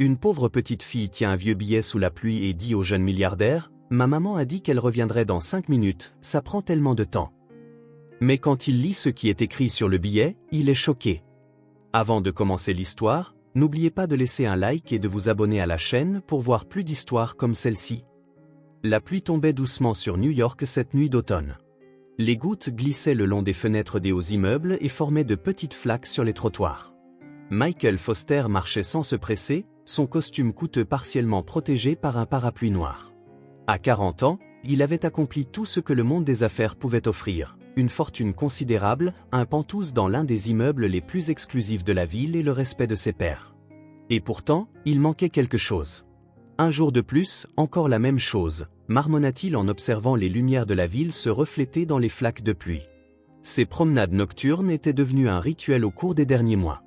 Une pauvre petite fille tient un vieux billet sous la pluie et dit au jeune milliardaire, « Ma maman a dit qu'elle reviendrait dans 5 minutes, ça prend tellement de temps. » Mais quand il lit ce qui est écrit sur le billet, il est choqué. Avant de commencer l'histoire, n'oubliez pas de laisser un like et de vous abonner à la chaîne pour voir plus d'histoires comme celle-ci. La pluie tombait doucement sur New York cette nuit d'automne. Les gouttes glissaient le long des fenêtres des hauts immeubles et formaient de petites flaques sur les trottoirs. Michael Foster marchait sans se presser, son costume coûteux partiellement protégé par un parapluie noir. À 40 ans, il avait accompli tout ce que le monde des affaires pouvait offrir, une fortune considérable, un penthouse dans l'un des immeubles les plus exclusifs de la ville et le respect de ses pairs. Et pourtant, il manquait quelque chose. Un jour de plus, encore la même chose, marmonna-t-il en observant les lumières de la ville se refléter dans les flaques de pluie. Ces promenades nocturnes étaient devenues un rituel au cours des derniers mois.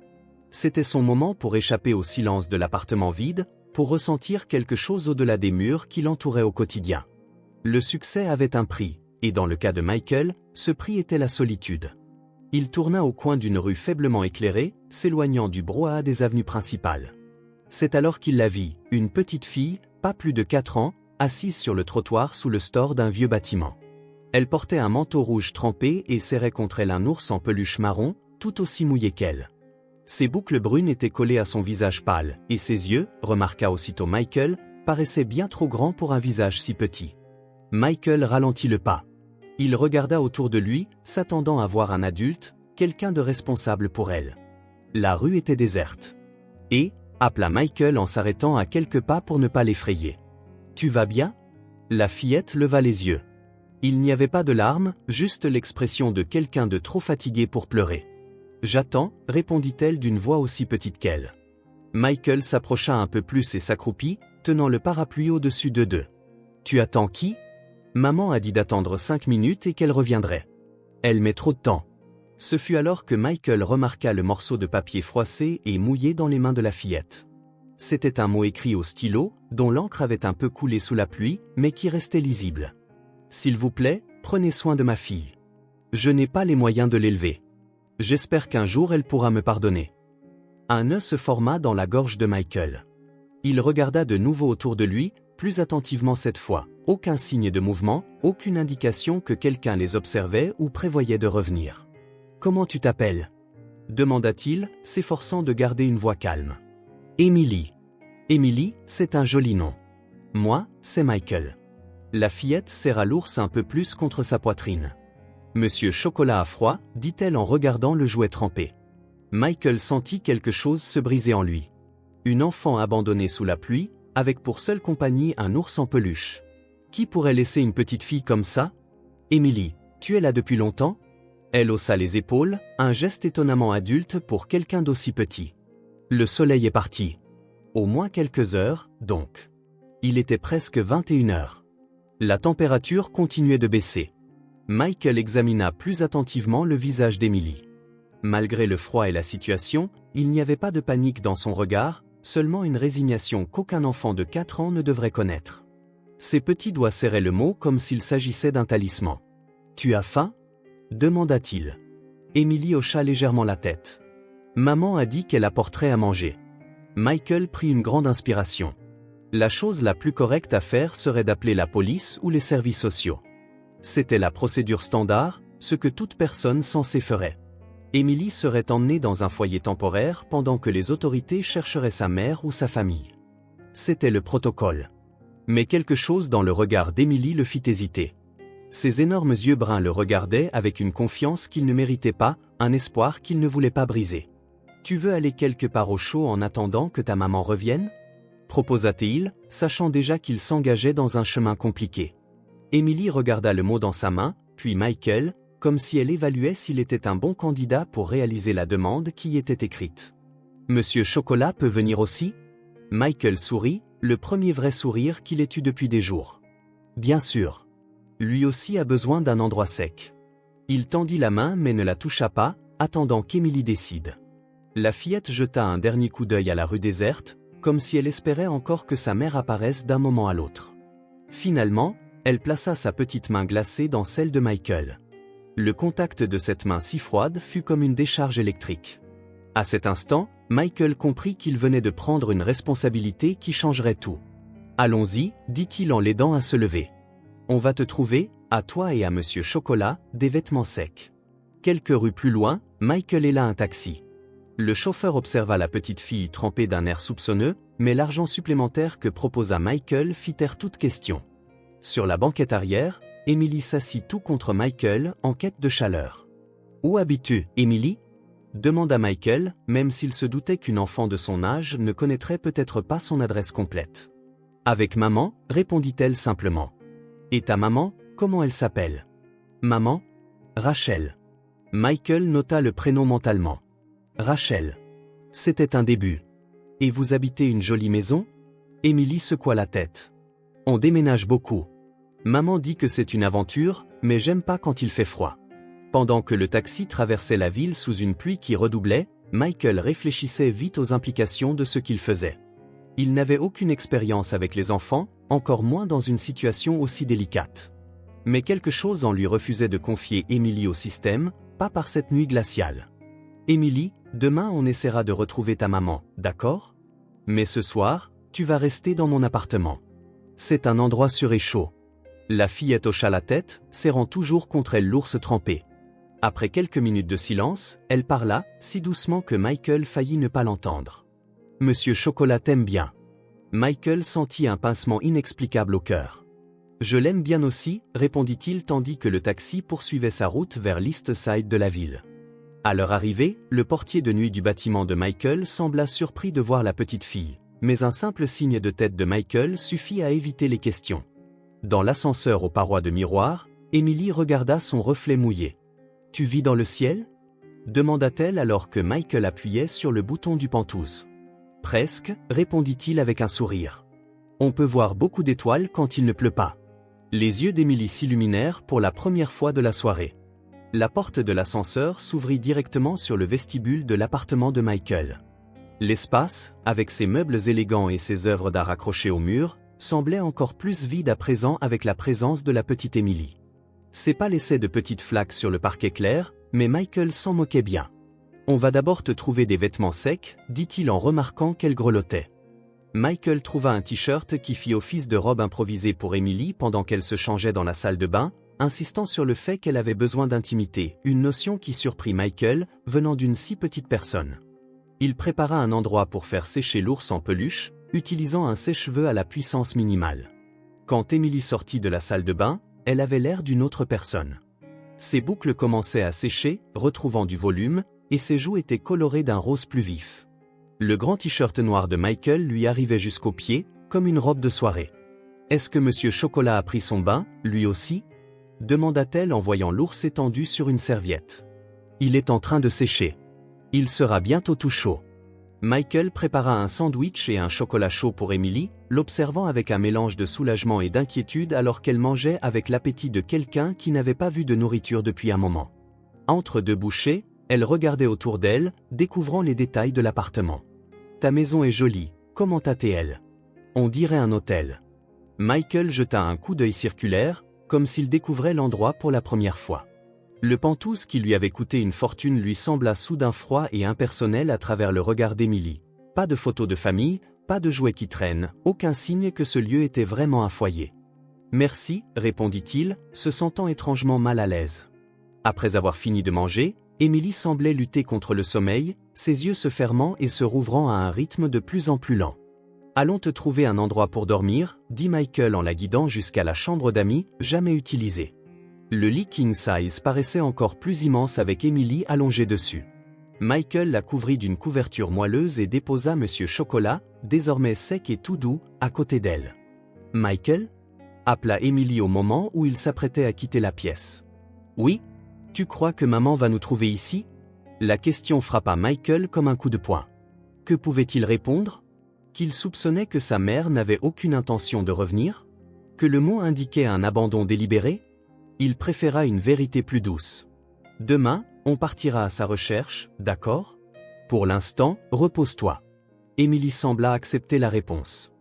C'était son moment pour échapper au silence de l'appartement vide, pour ressentir quelque chose au-delà des murs qui l'entouraient au quotidien. Le succès avait un prix, et dans le cas de Michael, ce prix était la solitude. Il tourna au coin d'une rue faiblement éclairée, s'éloignant du brouhaha des avenues principales. C'est alors qu'il la vit, une petite fille, pas plus de 4 ans, assise sur le trottoir sous le store d'un vieux bâtiment. Elle portait un manteau rouge trempé et serrait contre elle un ours en peluche marron, tout aussi mouillé qu'elle. Ses boucles brunes étaient collées à son visage pâle, et ses yeux, remarqua aussitôt Michael, paraissaient bien trop grands pour un visage si petit. Michael ralentit le pas. Il regarda autour de lui, s'attendant à voir un adulte, quelqu'un de responsable pour elle. La rue était déserte. Et, appela Michael en s'arrêtant à quelques pas pour ne pas l'effrayer. « Tu vas bien ?» La fillette leva les yeux. Il n'y avait pas de larmes, juste l'expression de quelqu'un de trop fatigué pour pleurer. « J'attends, répondit-elle d'une voix aussi petite qu'elle. Michael s'approcha un peu plus et s'accroupit, tenant le parapluie au-dessus d'eux. « Tu attends qui ?» Maman a dit d'attendre 5 minutes et qu'elle reviendrait. Elle met trop de temps. Ce fut alors que Michael remarqua le morceau de papier froissé et mouillé dans les mains de la fillette. C'était un mot écrit au stylo, dont l'encre avait un peu coulé sous la pluie, mais qui restait lisible. « S'il vous plaît, prenez soin de ma fille. Je n'ai pas les moyens de l'élever. J'espère qu'un jour elle pourra me pardonner. » Un nœud se forma dans la gorge de Michael. Il regarda de nouveau autour de lui, plus attentivement cette fois. Aucun signe de mouvement, aucune indication que quelqu'un les observait ou prévoyait de revenir. « Comment tu t'appelles » demanda-t-il, s'efforçant de garder une voix calme. « Emily. »« Emily, c'est un joli nom. Moi, c'est Michael. » La fillette serra l'ours un peu plus contre sa poitrine. « Monsieur Chocolat à froid, dit-elle en regardant le jouet trempé. Michael sentit quelque chose se briser en lui. Une enfant abandonnée sous la pluie, avec pour seule compagnie un ours en peluche. Qui pourrait laisser une petite fille comme ça ? Emily, tu es là depuis longtemps ? Elle haussa les épaules, un geste étonnamment adulte pour quelqu'un d'aussi petit. Le soleil est parti. Au moins quelques heures, donc. Il était presque 21 heures. La température continuait de baisser. Michael examina plus attentivement le visage d'Emily. Malgré le froid et la situation, il n'y avait pas de panique dans son regard, seulement une résignation qu'aucun enfant de 4 ans ne devrait connaître. Ses petits doigts serraient le mot comme s'il s'agissait d'un talisman. « Tu as faim ?» demanda-t-il. Emily hocha légèrement la tête. Maman a dit qu'elle apporterait à manger. Michael prit une grande inspiration. La chose la plus correcte à faire serait d'appeler la police ou les services sociaux. C'était la procédure standard, ce que toute personne censée ferait. Emily serait emmenée dans un foyer temporaire pendant que les autorités chercheraient sa mère ou sa famille. C'était le protocole. Mais quelque chose dans le regard d'Emily le fit hésiter. Ses énormes yeux bruns le regardaient avec une confiance qu'il ne méritait pas, un espoir qu'il ne voulait pas briser. « Tu veux aller quelque part au chaud en attendant que ta maman revienne ?» proposa-t-il, sachant déjà qu'il s'engageait dans un chemin compliqué. Emily regarda le mot dans sa main, puis Michael, comme si elle évaluait s'il était un bon candidat pour réaliser la demande qui y était écrite. « Monsieur Chocolat peut venir aussi ?» Michael sourit, le premier vrai sourire qu'il ait eu depuis des jours. « Bien sûr. Lui aussi a besoin d'un endroit sec. » Il tendit la main mais ne la toucha pas, attendant qu'Emily décide. La fillette jeta un dernier coup d'œil à la rue déserte, comme si elle espérait encore que sa mère apparaisse d'un moment à l'autre. Finalement, elle plaça sa petite main glacée dans celle de Michael. Le contact de cette main si froide fut comme une décharge électrique. À cet instant, Michael comprit qu'il venait de prendre une responsabilité qui changerait tout. Allons-y, dit-il en l'aidant à se lever. On va te trouver, à toi et à Monsieur Chocolat, des vêtements secs. Quelques rues plus loin, Michael héla un taxi. Le chauffeur observa la petite fille trempée d'un air soupçonneux, mais l'argent supplémentaire que proposa Michael fit taire toute question. Sur la banquette arrière, Emily s'assit tout contre Michael, en quête de chaleur. « Où habites-tu, Emily ?» demanda Michael, même s'il se doutait qu'une enfant de son âge ne connaîtrait peut-être pas son adresse complète. « Avec maman, répondit-elle simplement. « Et ta maman, comment elle s'appelle ?»« Maman ? Rachel. » Michael nota le prénom mentalement. Rachel. C'était un début. « Et vous habitez une jolie maison ?» Emily secoua la tête. « On déménage beaucoup. Maman dit que c'est une aventure, mais j'aime pas quand il fait froid. » Pendant que le taxi traversait la ville sous une pluie qui redoublait, Michael réfléchissait vite aux implications de ce qu'il faisait. Il n'avait aucune expérience avec les enfants, encore moins dans une situation aussi délicate. Mais quelque chose en lui refusait de confier Emily au système, pas par cette nuit glaciale. « Emily, demain on essaiera de retrouver ta maman, d'accord ? Mais ce soir, tu vas rester dans mon appartement. C'est un endroit sûr et chaud. » La fillette hocha la tête, serrant toujours contre elle l'ours trempé. Après quelques minutes de silence, elle parla, si doucement que Michael faillit ne pas l'entendre. « Monsieur Chocolat t'aime bien. » Michael sentit un pincement inexplicable au cœur. « Je l'aime bien aussi, répondit-il tandis que le taxi poursuivait sa route vers l'East Side de la ville. À leur arrivée, le portier de nuit du bâtiment de Michael sembla surpris de voir la petite fille, mais un simple signe de tête de Michael suffit à éviter les questions. Dans l'ascenseur aux parois de miroir, Emily regarda son reflet mouillé. « Tu vis dans le ciel ?» demanda-t-elle alors que Michael appuyait sur le bouton du pantouse. « Presque, répondit-il avec un sourire. On peut voir beaucoup d'étoiles quand il ne pleut pas. » Les yeux d'Emily s'illuminèrent pour la première fois de la soirée. La porte de l'ascenseur s'ouvrit directement sur le vestibule de l'appartement de Michael. L'espace, avec ses meubles élégants et ses œuvres d'art accrochées au mur, semblait encore plus vide à présent avec la présence de la petite Emily. Ses pas laissaient de petites flaques sur le parquet clair, mais Michael s'en moquait bien. « On va d'abord te trouver des vêtements secs, dit-il en remarquant qu'elle grelottait. Michael trouva un t-shirt qui fit office de robe improvisée pour Emily pendant qu'elle se changeait dans la salle de bain, insistant sur le fait qu'elle avait besoin d'intimité, une notion qui surprit Michael, venant d'une si petite personne. Il prépara un endroit pour faire sécher l'ours en peluche, utilisant un sèche-cheveux à la puissance minimale. Quand Emily sortit de la salle de bain, elle avait l'air d'une autre personne. Ses boucles commençaient à sécher, retrouvant du volume, et ses joues étaient colorées d'un rose plus vif. Le grand t-shirt noir de Michael lui arrivait jusqu'aux pieds, comme une robe de soirée. « Est-ce que Monsieur Chocolat a pris son bain, lui aussi ?» demanda-t-elle en voyant l'ours étendu sur une serviette. « Il est en train de sécher. Il sera bientôt tout chaud. » Michael prépara un sandwich et un chocolat chaud pour Emily, l'observant avec un mélange de soulagement et d'inquiétude alors qu'elle mangeait avec l'appétit de quelqu'un qui n'avait pas vu de nourriture depuis un moment. Entre deux bouchées, elle regardait autour d'elle, découvrant les détails de l'appartement. « Ta maison est jolie, commenta-t-elle. On dirait un hôtel. » Michael jeta un coup d'œil circulaire, comme s'il découvrait l'endroit pour la première fois. Le pantouse qui lui avait coûté une fortune lui sembla soudain froid et impersonnel à travers le regard d'Emily. Pas de photos de famille, pas de jouets qui traînent, aucun signe que ce lieu était vraiment un foyer. « Merci, répondit-il, se sentant étrangement mal à l'aise. Après avoir fini de manger, Emily semblait lutter contre le sommeil, ses yeux se fermant et se rouvrant à un rythme de plus en plus lent. « Allons te trouver un endroit pour dormir, dit Michael en la guidant jusqu'à la chambre d'amis, jamais utilisée. Le lit king size paraissait encore plus immense avec Emily allongée dessus. Michael la couvrit d'une couverture moelleuse et déposa Monsieur Chocolat, désormais sec et tout doux, à côté d'elle. « Michael ?» appela Emily au moment où il s'apprêtait à quitter la pièce. « Oui ? Tu crois que maman va nous trouver ici ?» La question frappa Michael comme un coup de poing. Que pouvait-il répondre ? Qu'il soupçonnait que sa mère n'avait aucune intention de revenir ? Que le mot indiquait un abandon délibéré ? Il préféra une vérité plus douce. « Demain, on partira à sa recherche, d'accord ? Pour l'instant, repose-toi. » Emily sembla accepter la réponse.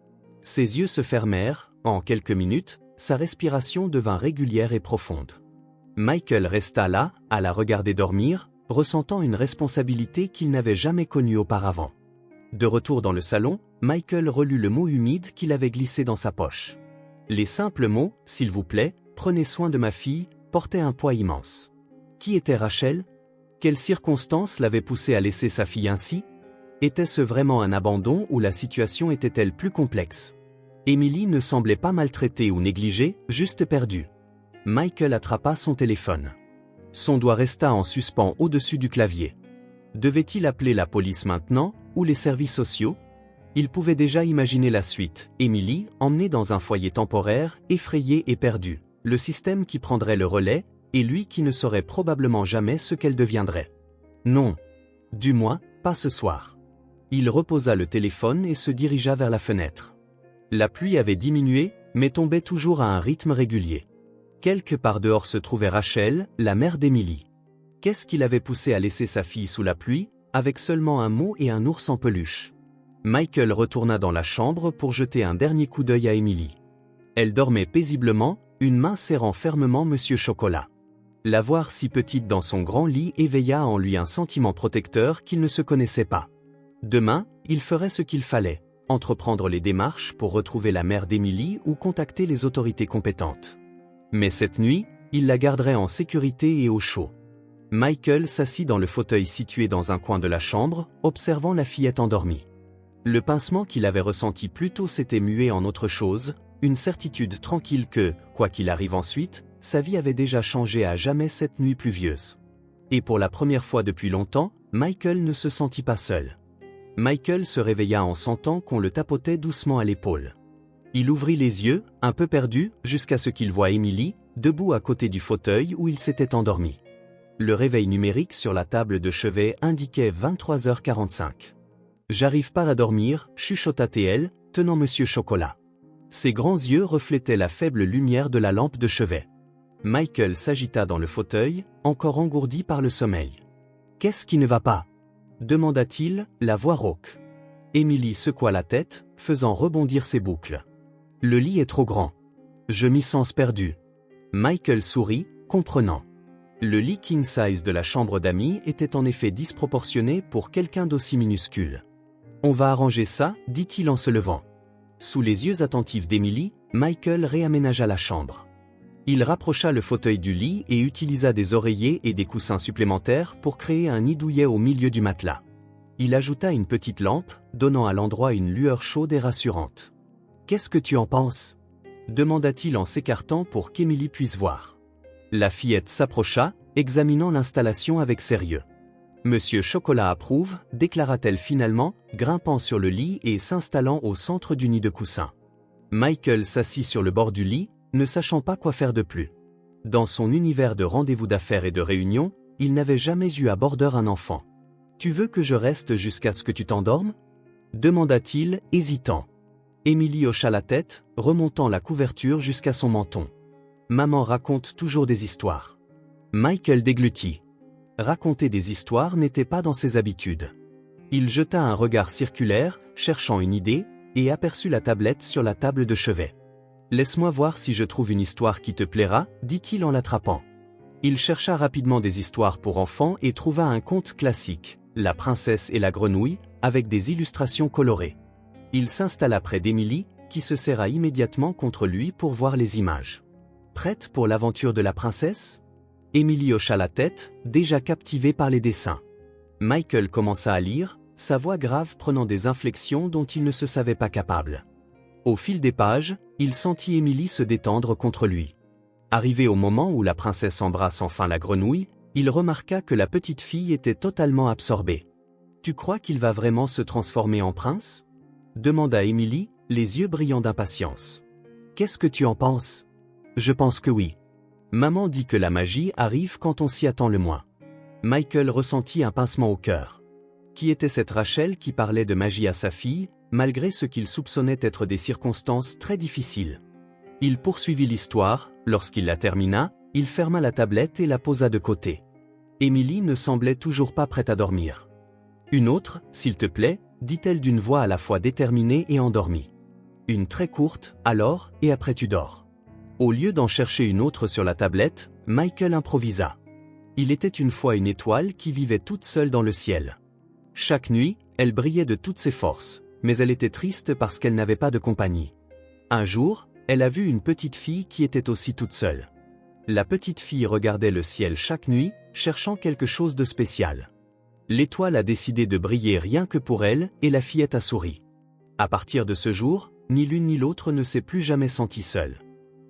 Ses yeux se fermèrent, en quelques minutes, sa respiration devint régulière et profonde. Michael resta là, à la regarder dormir, ressentant une responsabilité qu'il n'avait jamais connue auparavant. De retour dans le salon, Michael relut le mot humide qu'il avait glissé dans sa poche. Les simples mots « s'il vous plaît, prenez soin de ma fille » portaient un poids immense. Qui était Rachel? Quelles circonstances l'avaient poussé à laisser sa fille ainsi? Était-ce vraiment un abandon ou la situation était-elle plus complexe? Emily ne semblait pas maltraitée ou négligée, juste perdue. Michael attrapa son téléphone. Son doigt resta en suspens au-dessus du clavier. Devait-il appeler la police maintenant, ou les services sociaux? Il pouvait déjà imaginer la suite. Emily, emmenée dans un foyer temporaire, effrayée et perdue. Le système qui prendrait le relais, et lui qui ne saurait probablement jamais ce qu'elle deviendrait. Non. Du moins, pas ce soir. Il reposa le téléphone et se dirigea vers la fenêtre. La pluie avait diminué, mais tombait toujours à un rythme régulier. Quelque part dehors se trouvait Rachel, la mère d'Emily. Qu'est-ce qui l'avait poussé à laisser sa fille sous la pluie, avec seulement un mot et un ours en peluche? Michael retourna dans la chambre pour jeter un dernier coup d'œil à Emily. Elle dormait paisiblement, une main serrant fermement Monsieur Chocolat. La voir si petite dans son grand lit éveilla en lui un sentiment protecteur qu'il ne se connaissait pas. Demain, il ferait ce qu'il fallait, entreprendre les démarches pour retrouver la mère d'Emily ou contacter les autorités compétentes. Mais cette nuit, il la garderait en sécurité et au chaud. Michael s'assit dans le fauteuil situé dans un coin de la chambre, observant la fillette endormie. Le pincement qu'il avait ressenti plus tôt s'était mué en autre chose, une certitude tranquille que, quoi qu'il arrive ensuite, sa vie avait déjà changé à jamais cette nuit pluvieuse. Et pour la première fois depuis longtemps, Michael ne se sentit pas seul. Michael se réveilla en sentant qu'on le tapotait doucement à l'épaule. Il ouvrit les yeux, un peu perdu, jusqu'à ce qu'il voie Emily, debout à côté du fauteuil où il s'était endormi. Le réveil numérique sur la table de chevet indiquait 23h45. « J'arrive pas à dormir », chuchota-t-elle, tenant Monsieur Chocolat. Ses grands yeux reflétaient la faible lumière de la lampe de chevet. Michael s'agita dans le fauteuil, encore engourdi par le sommeil. « Qu'est-ce qui ne va pas ?» demanda-t-il, la voix rauque. Emily secoua la tête, faisant rebondir ses boucles. « Le lit est trop grand. Je m'y sens perdu. » Michael sourit, comprenant. Le lit king size de la chambre d'amis était en effet disproportionné pour quelqu'un d'aussi minuscule. « On va arranger ça, dit-il en se levant. Sous les yeux attentifs d'Emily, Michael réaménagea la chambre. Il rapprocha le fauteuil du lit et utilisa des oreillers et des coussins supplémentaires pour créer un nid douillet au milieu du matelas. Il ajouta une petite lampe, donnant à l'endroit une lueur chaude et rassurante. « Qu'est-ce que tu en penses ?» demanda-t-il en s'écartant pour qu'Emily puisse voir. La fillette s'approcha, examinant l'installation avec sérieux. « Monsieur Chocolat approuve », déclara-t-elle finalement, grimpant sur le lit et s'installant au centre du nid de coussins. Michael s'assit sur le bord du lit, ne sachant pas quoi faire de plus. Dans son univers de rendez-vous d'affaires et de réunions, il n'avait jamais eu à border un enfant. « Tu veux que je reste jusqu'à ce que tu t'endormes » demanda-t-il, hésitant. Emily hocha la tête, remontant la couverture jusqu'à son menton. « Maman raconte toujours des histoires. » Michael déglutit. Raconter des histoires n'était pas dans ses habitudes. Il jeta un regard circulaire, cherchant une idée, et aperçut la tablette sur la table de chevet. « Laisse-moi voir si je trouve une histoire qui te plaira, » dit-il en l'attrapant. Il chercha rapidement des histoires pour enfants et trouva un conte classique, La princesse et la grenouille, avec des illustrations colorées. Il s'installa près d'Emily, qui se serra immédiatement contre lui pour voir les images. « Prête pour l'aventure de la princesse ?» Emily hocha la tête, déjà captivée par les dessins. Michael commença à lire, sa voix grave prenant des inflexions dont il ne se savait pas capable. Au fil des pages, il sentit Emily se détendre contre lui. Arrivé au moment où la princesse embrasse enfin la grenouille, il remarqua que la petite fille était totalement absorbée. « Tu crois qu'il va vraiment se transformer en prince ?» demanda Emily, les yeux brillants d'impatience. « Qu'est-ce que tu en penses ?»« Je pense que oui. Maman dit que la magie arrive quand on s'y attend le moins. » Michael ressentit un pincement au cœur. Qui était cette Rachel qui parlait de magie à sa fille, malgré ce qu'il soupçonnait être des circonstances très difficiles? Il poursuivit l'histoire, lorsqu'il la termina, il ferma la tablette et la posa de côté. Emily ne semblait toujours pas prête à dormir. « Une autre, s'il te plaît » dit-elle d'une voix à la fois déterminée et endormie. « Une très courte, alors, et après tu dors. » Au lieu d'en chercher une autre sur la tablette, Michael improvisa. « Il était une fois une étoile qui vivait toute seule dans le ciel. Chaque nuit, elle brillait de toutes ses forces, mais elle était triste parce qu'elle n'avait pas de compagnie. Un jour, elle a vu une petite fille qui était aussi toute seule. La petite fille regardait le ciel chaque nuit, cherchant quelque chose de spécial. L'étoile a décidé de briller rien que pour elle et la fillette a souri. À partir de ce jour, ni l'une ni l'autre ne s'est plus jamais sentie seule.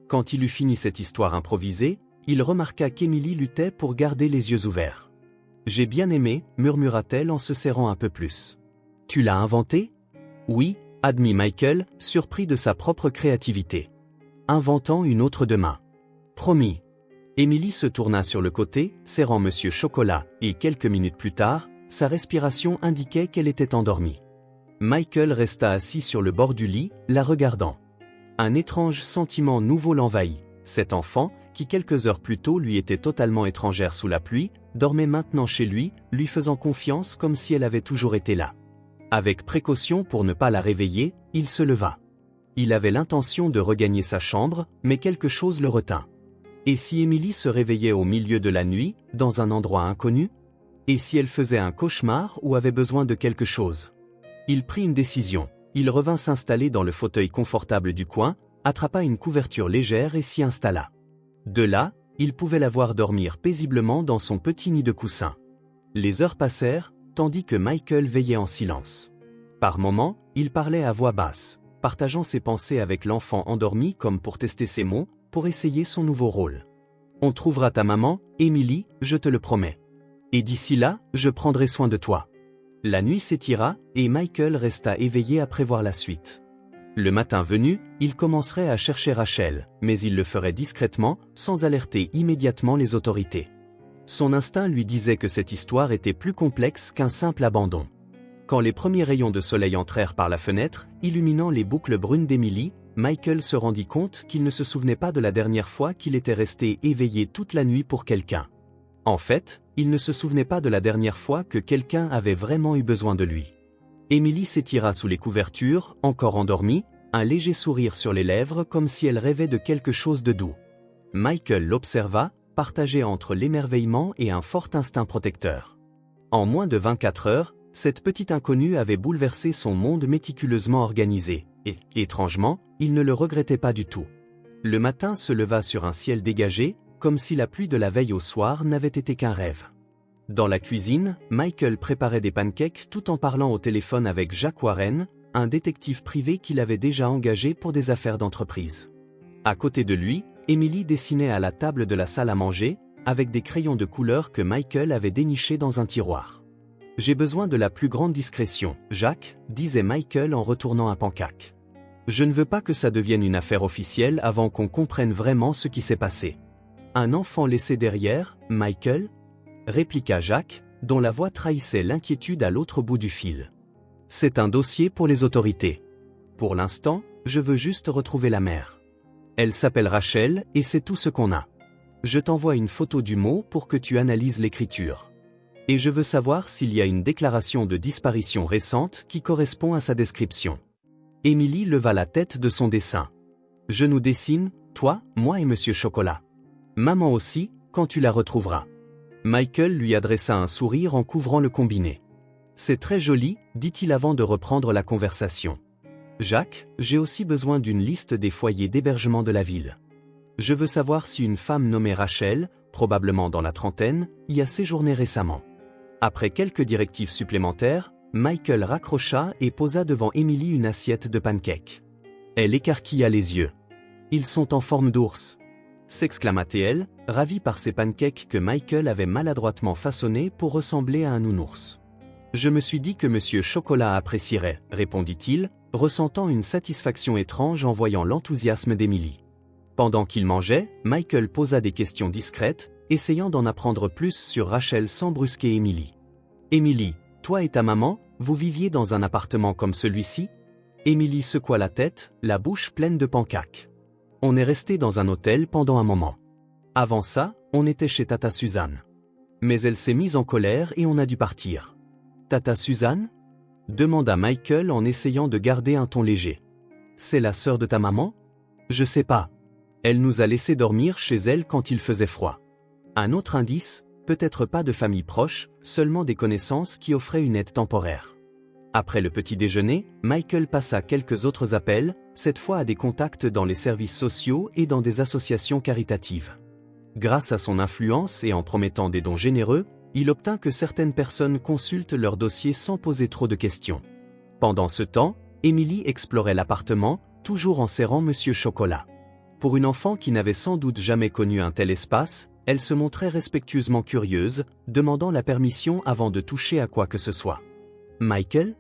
Quand il eut fini cette histoire improvisée, il remarqua qu'Emily luttait pour garder les yeux ouverts. « J'ai bien aimé » murmura-t-elle en se serrant un peu plus. « Tu l'as inventé » ? « Oui » admit Michael, surpris de sa propre créativité. « Inventant une autre demain. »« Promis. » Emily se tourna sur le côté, serrant Monsieur Chocolat, et quelques minutes plus tard, sa respiration indiquait qu'elle était endormie. Michael resta assis sur le bord du lit, la regardant. Un étrange sentiment nouveau l'envahit. Cet enfant, qui quelques heures plus tôt lui était totalement étrangère sous la pluie, dormait maintenant chez lui, lui faisant confiance comme si elle avait toujours été là. Avec précaution pour ne pas la réveiller, il se leva. Il avait l'intention de regagner sa chambre, mais quelque chose le retint. Et si Emily se réveillait au milieu de la nuit, dans un endroit inconnu? Et si elle faisait un cauchemar ou avait besoin de quelque chose? Il prit une décision. Il revint s'installer dans le fauteuil confortable du coin, attrapa une couverture légère et s'y installa. De là, il pouvait la voir dormir paisiblement dans son petit nid de coussin. Les heures passèrent, tandis que Michael veillait en silence. Par moments, il parlait à voix basse, partageant ses pensées avec l'enfant endormi comme pour tester ses mots, pour essayer son nouveau rôle. « On trouvera ta maman, Emily, je te le promets. Et d'ici là, je prendrai soin de toi. » La nuit s'étira, et Michael resta éveillé à prévoir la suite. Le matin venu, il commencerait à chercher Rachel, mais il le ferait discrètement, sans alerter immédiatement les autorités. Son instinct lui disait que cette histoire était plus complexe qu'un simple abandon. Quand les premiers rayons de soleil entrèrent par la fenêtre, illuminant les boucles brunes d'Emily, Michael se rendit compte qu'il ne se souvenait pas de la dernière fois qu'il était resté éveillé toute la nuit pour quelqu'un. En fait, il ne se souvenait pas de la dernière fois que quelqu'un avait vraiment eu besoin de lui. Emily s'étira sous les couvertures, encore endormie, un léger sourire sur les lèvres comme si elle rêvait de quelque chose de doux. Michael l'observa, partagé entre l'émerveillement et un fort instinct protecteur. En moins de 24 heures, cette petite inconnue avait bouleversé son monde méticuleusement organisé, et, étrangement, il ne le regrettait pas du tout. Le matin se leva sur un ciel dégagé, comme si la pluie de la veille au soir n'avait été qu'un rêve. Dans la cuisine, Michael préparait des pancakes tout en parlant au téléphone avec Jack Warren, un détective privé qu'il avait déjà engagé pour des affaires d'entreprise. À côté de lui, Emily dessinait à la table de la salle à manger, avec des crayons de couleur que Michael avait dénichés dans un tiroir. « J'ai besoin de la plus grande discrétion, Jack, » disait Michael en retournant un pancake. « Je ne veux pas que ça devienne une affaire officielle avant qu'on comprenne vraiment ce qui s'est passé. »« Un enfant laissé derrière, Michael ?» répliqua Jack, dont la voix trahissait l'inquiétude à l'autre bout du fil. « C'est un dossier pour les autorités. Pour l'instant, je veux juste retrouver la mère. Elle s'appelle Rachel et c'est tout ce qu'on a. Je t'envoie une photo du mot pour que tu analyses l'écriture. Et je veux savoir s'il y a une déclaration de disparition récente qui correspond à sa description. » Emily leva la tête de son dessin. « Je nous dessine, toi, moi et Monsieur Chocolat. Maman aussi, quand tu la retrouveras. » Michael lui adressa un sourire en couvrant le combiné. « C'est très joli, » dit-il avant de reprendre la conversation. « Jacques, j'ai aussi besoin d'une liste des foyers d'hébergement de la ville. Je veux savoir si une femme nommée Rachel, probablement dans la trentaine, y a séjourné récemment. » Après quelques directives supplémentaires, Michael raccrocha et posa devant Emily une assiette de pancakes. Elle écarquilla les yeux. « Ils sont en forme d'ours !» s'exclama-t-elle, ravie par ces pancakes que Michael avait maladroitement façonnés pour ressembler à un nounours. « Je me suis dit que Monsieur Chocolat apprécierait, » répondit-il, ressentant une satisfaction étrange en voyant l'enthousiasme d'Emily. Pendant qu'il mangeait, Michael posa des questions discrètes, essayant d'en apprendre plus sur Rachel sans brusquer Emily. « Emily, toi et ta maman, vous viviez dans un appartement comme celui-ci » Emily secoua la tête, la bouche pleine de pancakes. « On est resté dans un hôtel pendant un moment. Avant ça, on était chez Tata Suzanne. Mais elle s'est mise en colère et on a dû partir. »« Tata Suzanne ?» demanda Michael en essayant de garder un ton léger. « C'est la sœur de ta maman ? Je sais pas. Elle nous a laissé dormir chez elle quand il faisait froid. » Un autre indice, peut-être pas de famille proche, seulement des connaissances qui offraient une aide temporaire. Après le petit déjeuner, Michael passa quelques autres appels, cette fois à des contacts dans les services sociaux et dans des associations caritatives. Grâce à son influence et en promettant des dons généreux, il obtint que certaines personnes consultent leur dossier sans poser trop de questions. Pendant ce temps, Emily explorait l'appartement, toujours en serrant Monsieur Chocolat. Pour une enfant qui n'avait sans doute jamais connu un tel espace, elle se montrait respectueusement curieuse, demandant la permission avant de toucher à quoi que ce soit. « Michael »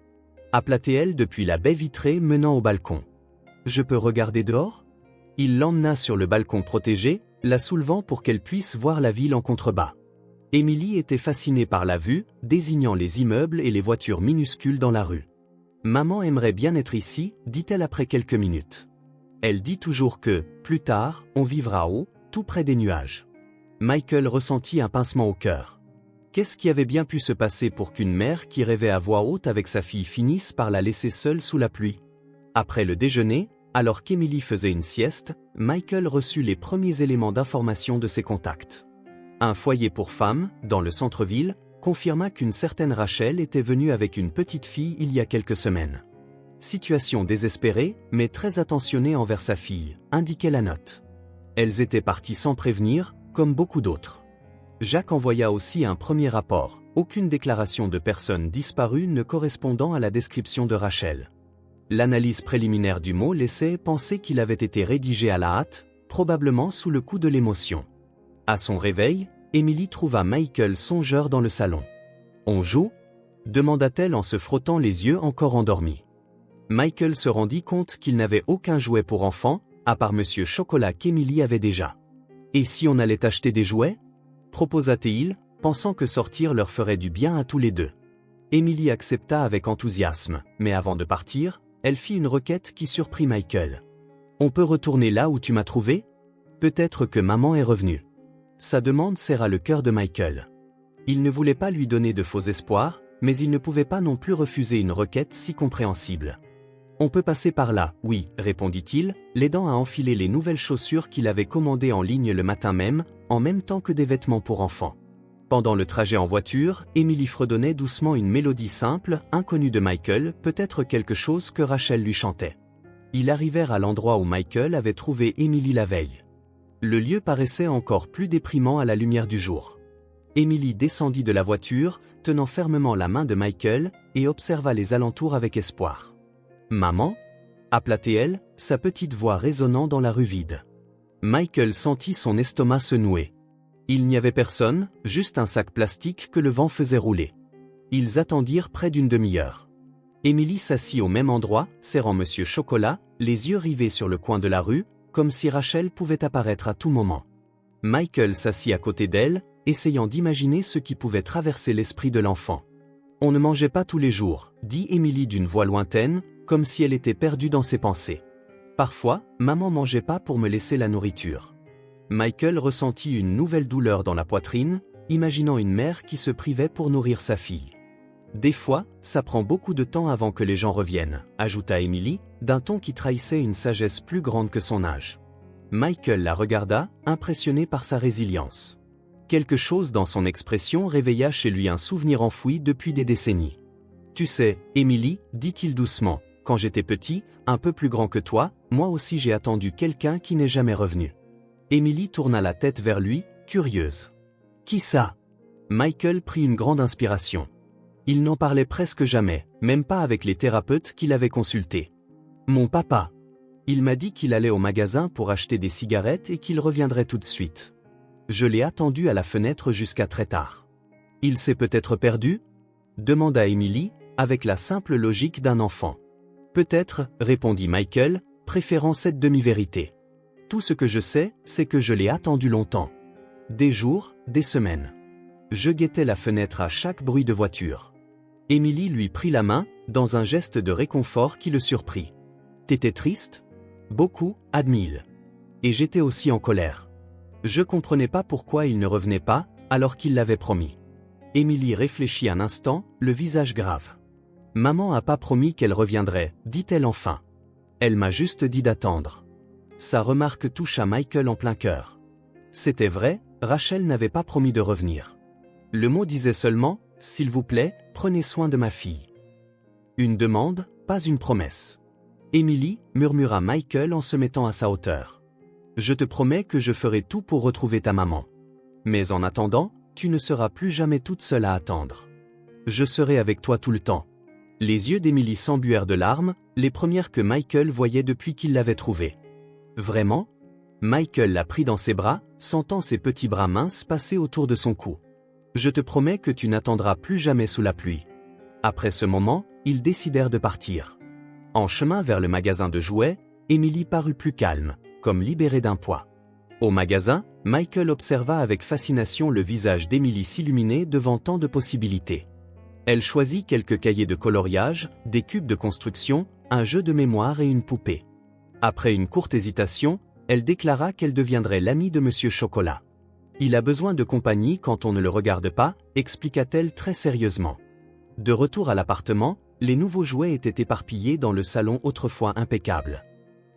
appela-t-elle depuis la baie vitrée menant au balcon. « Je peux regarder dehors » Il l'emmena sur le balcon protégé, la soulevant pour qu'elle puisse voir la ville en contrebas. Emily était fascinée par la vue, désignant les immeubles et les voitures minuscules dans la rue. « Maman aimerait bien être ici » dit-elle après quelques minutes. Elle dit toujours que, plus tard, on vivra haut, tout près des nuages. Michael ressentit un pincement au cœur. Qu'est-ce qui avait bien pu se passer pour qu'une mère qui rêvait à voix haute avec sa fille finisse par la laisser seule sous la pluie? Après le déjeuner, alors qu'Emily faisait une sieste, Michael reçut les premiers éléments d'information de ses contacts. Un foyer pour femmes, dans le centre-ville, confirma qu'une certaine Rachel était venue avec une petite fille il y a quelques semaines. Situation désespérée, mais très attentionnée envers sa fille, indiquait la note. Elles étaient parties sans prévenir, comme beaucoup d'autres. Jacques envoya aussi un premier rapport, aucune déclaration de personne disparue ne correspondant à la description de Rachel. L'analyse préliminaire du mot laissait penser qu'il avait été rédigé à la hâte, probablement sous le coup de l'émotion. À son réveil, Emily trouva Michael songeur dans le salon. « On joue » demanda-t-elle en se frottant les yeux encore endormis. Michael se rendit compte qu'il n'avait aucun jouet pour enfants, à part Monsieur Chocolat qu'Emily avait déjà. « Et si on allait acheter des jouets » proposa-t-il, pensant que sortir leur ferait du bien à tous les deux. Emily accepta avec enthousiasme, mais avant de partir, elle fit une requête qui surprit Michael. « On peut retourner là où tu m'as trouvé ? Peut-être que maman est revenue. » Sa demande serra le cœur de Michael. Il ne voulait pas lui donner de faux espoirs, mais il ne pouvait pas non plus refuser une requête si compréhensible. « On peut passer par là, oui, » répondit-il, l'aidant à enfiler les nouvelles chaussures qu'il avait commandées en ligne le matin même, en même temps que des vêtements pour enfants. Pendant le trajet en voiture, Emily fredonnait doucement une mélodie simple, inconnue de Michael, peut-être quelque chose que Rachel lui chantait. Ils arrivèrent à l'endroit où Michael avait trouvé Emily la veille. Le lieu paraissait encore plus déprimant à la lumière du jour. Emily descendit de la voiture, tenant fermement la main de Michael, et observa les alentours avec espoir. « Maman » appela-t-elle, sa petite voix résonnant dans la rue vide. Michael sentit son estomac se nouer. Il n'y avait personne, juste un sac plastique que le vent faisait rouler. Ils attendirent près d'une demi-heure. Emily s'assit au même endroit, serrant Monsieur Chocolat, les yeux rivés sur le coin de la rue, comme si Rachel pouvait apparaître à tout moment. Michael s'assit à côté d'elle, essayant d'imaginer ce qui pouvait traverser l'esprit de l'enfant. « On ne mangeait pas tous les jours, » dit Emily d'une voix lointaine, comme si elle était perdue dans ses pensées. « Parfois, maman mangeait pas pour me laisser la nourriture. » Michael ressentit une nouvelle douleur dans la poitrine, imaginant une mère qui se privait pour nourrir sa fille. « Des fois, ça prend beaucoup de temps avant que les gens reviennent, » ajouta Emily, d'un ton qui trahissait une sagesse plus grande que son âge. Michael la regarda, impressionné par sa résilience. Quelque chose dans son expression réveilla chez lui un souvenir enfoui depuis des décennies. « Tu sais, Emily, dit-il doucement, quand j'étais petit, un peu plus grand que toi, moi aussi j'ai attendu quelqu'un qui n'est jamais revenu. » Emily tourna la tête vers lui, curieuse. « Qui ça ?» Michael prit une grande inspiration. Il n'en parlait presque jamais, même pas avec les thérapeutes qu'il avait consultés. « Mon papa. Il m'a dit qu'il allait au magasin pour acheter des cigarettes et qu'il reviendrait tout de suite. Je l'ai attendu à la fenêtre jusqu'à très tard. Il s'est peut-être perdu ?» demanda Emily, avec la simple logique d'un enfant. « Peut-être, » répondit Michael, préférant cette demi-vérité. « Tout ce que je sais, c'est que je l'ai attendu longtemps. Des jours, des semaines. Je guettais la fenêtre à chaque bruit de voiture. » Emily lui prit la main, dans un geste de réconfort qui le surprit. « T'étais triste ? » ?»« Beaucoup, » admit-il. « Et j'étais aussi en colère. Je comprenais pas pourquoi il ne revenait pas, alors qu'il l'avait promis. » Emily réfléchit un instant, le visage grave. « Maman a pas promis qu'elle reviendrait, » dit-elle enfin. « Elle m'a juste dit d'attendre. » Sa remarque toucha Michael en plein cœur. C'était vrai, Rachel n'avait pas promis de revenir. Le mot disait seulement « S'il vous plaît, prenez soin de ma fille ». Une demande, pas une promesse. « Emily », murmura Michael en se mettant à sa hauteur. « Je te promets que je ferai tout pour retrouver ta maman. Mais en attendant, tu ne seras plus jamais toute seule à attendre. Je serai avec toi tout le temps. » Les yeux d'Emily s'embuèrent de larmes, les premières que Michael voyait depuis qu'il l'avait trouvée. « Vraiment ?» Michael la prit dans ses bras, sentant ses petits bras minces passer autour de son cou. « Je te promets que tu n'attendras plus jamais sous la pluie. » Après ce moment, ils décidèrent de partir. En chemin vers le magasin de jouets, Emily parut plus calme, comme libérée d'un poids. Au magasin, Michael observa avec fascination le visage d'Emily s'illuminer devant tant de possibilités. Elle choisit quelques cahiers de coloriage, des cubes de construction, un jeu de mémoire et une poupée. Après une courte hésitation, elle déclara qu'elle deviendrait l'amie de Monsieur Chocolat. « Il a besoin de compagnie quand on ne le regarde pas », expliqua-t-elle très sérieusement. De retour à l'appartement, les nouveaux jouets étaient éparpillés dans le salon autrefois impeccable.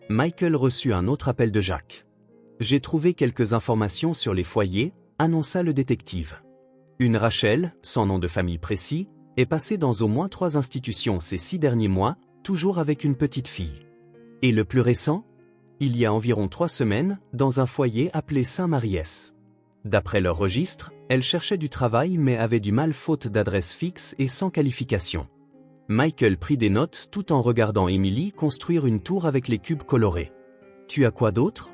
Michael reçut un autre appel de Jacques. « J'ai trouvé quelques informations sur les foyers », annonça le détective. Une Rachel, sans nom de famille précis, est passée dans au moins 3 institutions ces 6 derniers mois, toujours avec une petite fille. Et le plus récent ? Il y a environ 3 semaines, dans un foyer appelé Saint-Mariès. D'après leur registre, elle cherchait du travail mais avait du mal faute d'adresse fixe et sans qualification. Michael prit des notes tout en regardant Emily construire une tour avec les cubes colorés. « Tu as quoi d'autre ?